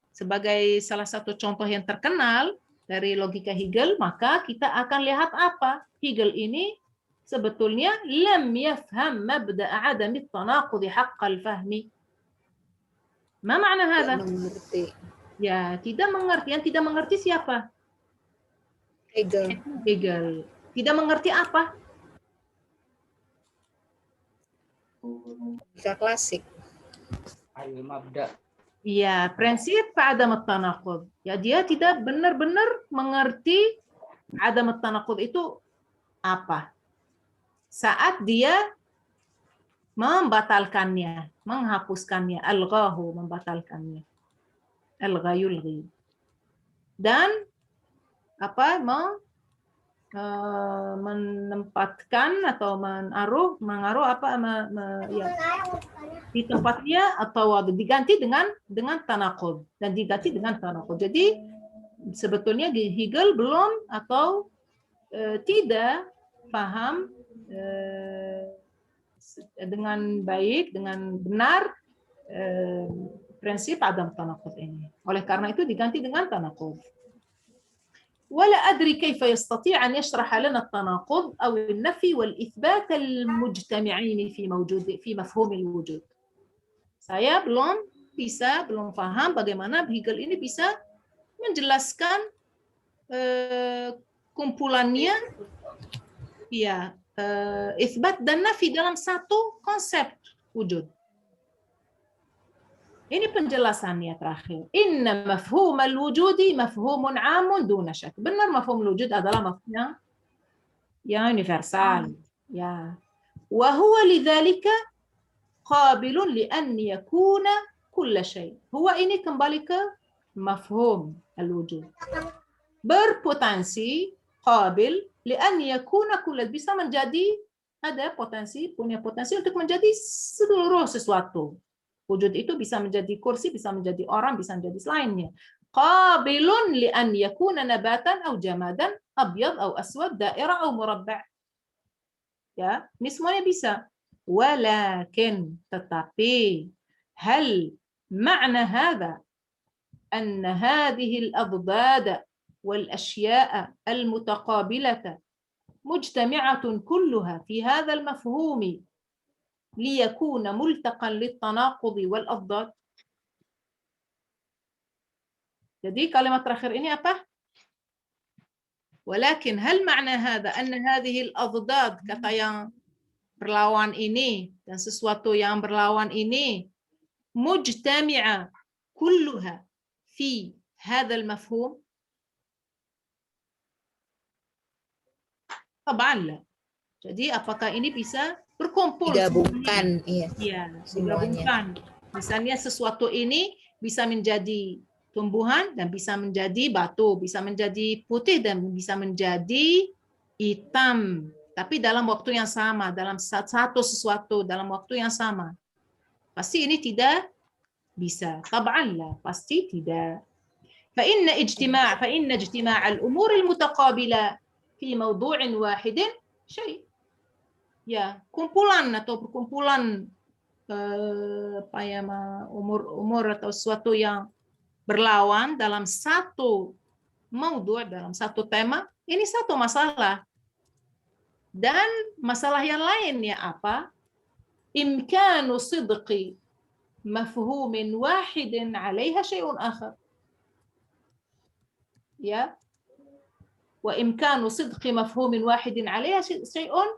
Speaker 1: sebagai salah satu contoh yang terkenal dari logika Hegel, maka kita akan lihat apa? Hegel ini sebetulnya lam yafham mabda'a adami at-tanaqud haqqal fahmi. Ma makna hadha?
Speaker 3: Mengerti.
Speaker 1: Ya, tidak mengerti. Yang tidak mengerti siapa?
Speaker 3: Hegel.
Speaker 1: Hegel. Tidak mengerti apa?
Speaker 3: Logika klasik.
Speaker 4: Al-mabda.
Speaker 1: Ya, prinsip adam at-tanaqud. Ya, dia tidak benar-benar mengerti adam at-tanaqud itu apa. Saat dia membatalkannya, menghapuskannya, alghahu, membatalkannya. Algha yulghi. Dan apa menempatkan atau mengaruh apa ya, di tempatnya atau diganti dengan tanaqud dan diganti dengan tanaqud. Jadi sebetulnya Hegel belum atau tidak paham dengan baik, dengan benar prinsip adam tanaqud ini. Oleh karena itu diganti dengan tanaqud. ولا أدري كيف يستطيع أن يشرح لنا التناقض أو النفي والإثبات المجتمعين في مفهوم الوجود. Saya belum paham bagaimana Hegel ini bisa menjelaskan kumpulannya, ya, isbat dan nafi dalam satu konsep wujud. Ini penjelasannya terakhir. Inna mafhum al-wujudi mafhumun 'amun duna syak. Benar, mafhum al-wujud adalah mafhum yang universal. Ya. Wa huwa lidzalika qabilun li an yakuna kull syai. Huwa ini kembali ke mafhum al-wujud. Berpotensi qabil li an yakuna kull, bisa menjadi, ada potensi, punya potensi untuk menjadi seluruh sesuatu. Wujud itu bisa menjadi kursi, bisa menjadi orang, bisa menjadi selainnya. Qabilun li an yakuna nabatan aw jamadan abyad aw aswad dairah aw murabba'. Ya, ini semuanya bisa. Walakin, tetapi hal ma'na hadha أن هذه الأضداد والأشياء المتقابلة مجتمعة كلها في هذا المفهوم ليكون ملتقا للتناقض والأضداد. Jadi kalimat terakhir ini apa? Walakin hal makna hadha أن هذه الأضداد, kata yang berlawan ini dan sesuatu yang berlawan ini, mujtami'a kulluha fi هذا المفهوم. طبعا لا. Jadi apakah ini bisa berkumpul?
Speaker 3: Digabungkan, iya.
Speaker 1: Iya, digabungkan. Misalnya sesuatu ini bisa menjadi tumbuhan dan bisa menjadi batu, bisa menjadi putih dan bisa menjadi hitam, tapi dalam waktu yang sama, dalam satu sesuatu dalam waktu yang sama. Pasti ini tidak bisa. Tab'an la, pasti tidak. فإن اجتماع الأمور المتقابلة في موضوع واحد شيء. Ya, kumpulan atau perkumpulan umur atau sesuatu yang berlawan dalam satu maudhu', dalam satu tema, ini satu masalah. Dan masalah yang lainnya apa? Imkanu sidqi mafhumin wahidin 'alaiha syai'un akhar. Ya. Wa imkanu sidqi mafhumin wahidin 'alaiha syai'un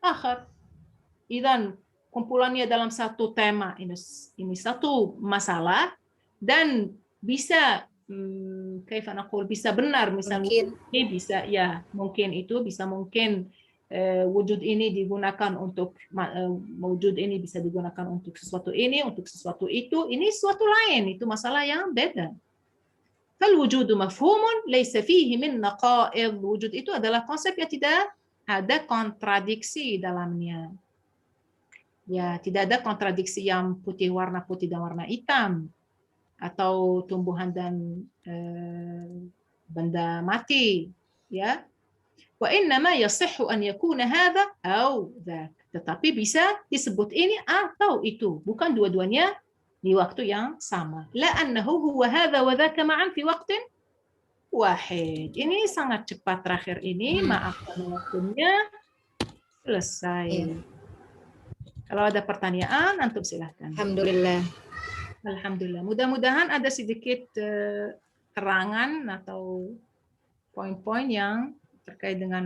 Speaker 1: akhar. Idzan kumpulannya dalam satu tema, ini satu masalah, dan bisa kaifa naqul, bisa benar, misalnya ini bisa, ya mungkin itu bisa, mungkin wujud ini digunakan untuk wujud ini bisa digunakan untuk sesuatu ini, untuk sesuatu itu, ini sesuatu lain, itu masalah yang beda. Fal wujudu mafhumun laisa fihi min naqa'id. Wujud itu adalah konsep yang tidak ada kontradiksi dalamnya. Ya, tidak ada kontradiksi yang warna putih dan warna hitam, atau tumbuhan dan benda mati, ya. وإنما يصح أن يكون هذا أو ذاك. Tetapi bisa disebut ini atau itu, bukan dua-duanya di waktu yang sama. لأنه هو هذا وذاك معا في وقت واحد. Ini sangat cepat terakhir ini, maafkan waktunya selesai. Kalau ada pertanyaan, antum silahkan.
Speaker 3: Alhamdulillah.
Speaker 1: Alhamdulillah. Mudah-mudahan ada sedikit terangan atau poin-poin yang terkait dengan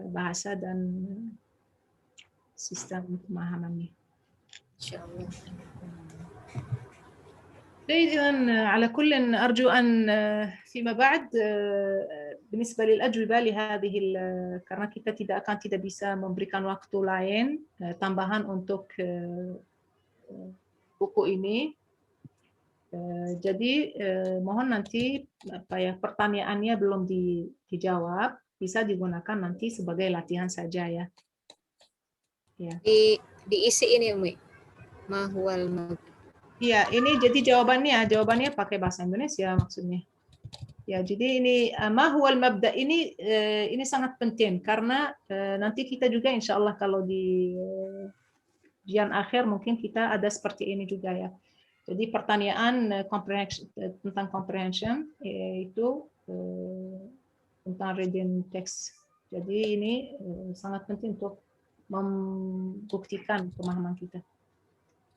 Speaker 1: bahasa dan sistem pemahamannya.
Speaker 3: Insyaallah.
Speaker 1: إذن على كل أرجو أن فيما بعد بالنسبة للأجوبة لهذه karena kita tidak bisa memberikan waktu lain tambahan untuk buku ini. Jadi mohon nanti pertanyaannya belum dijawab bisa digunakan nanti sebagai latihan saja ya. Ya.
Speaker 3: Diisi ini Umi. Mahwal
Speaker 1: Iya, ini jadi jawabannya pakai bahasa Indonesia maksudnya. Ya, jadi ini mahwal mabda ini sangat penting karena nanti kita juga insya Allah kalau di ujian akhir mungkin kita ada seperti ini juga ya. Jadi pertanyaan tentang comprehension itu tentang reading text. Jadi ini sangat penting untuk membuktikan pemahaman kita.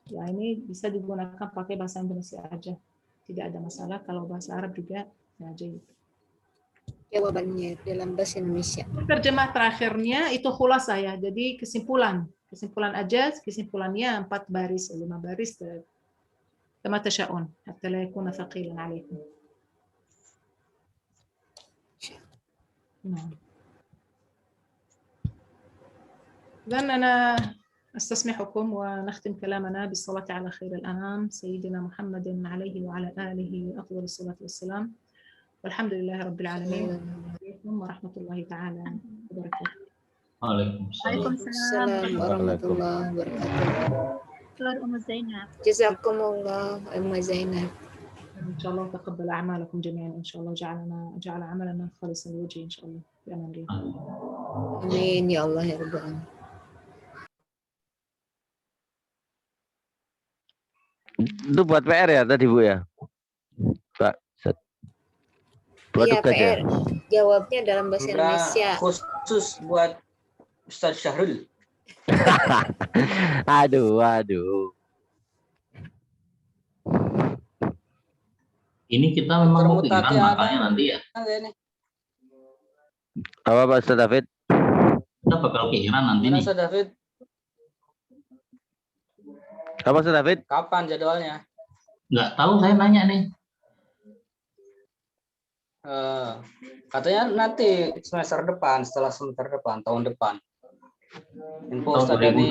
Speaker 1: Ya, ini bisa digunakan pakai bahasa Indonesia aja. Tidak ada masalah kalau bahasa Arab juga aja itu.
Speaker 3: Jawabannya dalam bahasa Indonesia.
Speaker 1: Terjemah terakhirnya itu khulasah ya. Jadi kesimpulan aja, kesimpulannya 4 baris, 5 baris. كما تشاءون حتى لا يكون ثقيلا عليكم. نعم. إذن أنا أستسمحكم ونختم كلامنا بالصلاة على خير الأنام سيدنا محمد عليه وعلى آله أفضل الصلاة والسلام والحمد لله رب العالمين ورحمة الله تعالى وبركاته.
Speaker 7: وعليكم السلام
Speaker 3: ورحمة الله وبركاته.
Speaker 2: أم زينب.
Speaker 3: جزاكم الله أم زينب.
Speaker 1: إن شاء الله تقبل أعمالكم جميعا إن شاء الله جعل عملنا خالصا لوجهه إن شاء الله بأمان الله.
Speaker 3: آمين يا الله يا رب العالمين.
Speaker 6: Itu buat PR ya tadi Bu ya? Pak. Buat
Speaker 3: Iya,
Speaker 6: tugas ya?
Speaker 3: PR. Jawabnya dalam bahasa Indonesia.
Speaker 8: Khusus buat Ustaz Syahrul.
Speaker 6: Aduh.
Speaker 7: Ini kita memang mau kepikiran makanya nanti ya.
Speaker 6: Apa Pak Ustaz David?
Speaker 7: Kita bakal kepikiran nanti nih.
Speaker 8: Ustaz David,
Speaker 6: Apa Ustaz David?
Speaker 8: kapan jadwalnya?
Speaker 7: Nggak tahu, saya nanya nih.
Speaker 8: Katanya nanti semester depan, setelah semester depan, tahun depan. Info
Speaker 7: Tahun
Speaker 8: Ustaz Dani.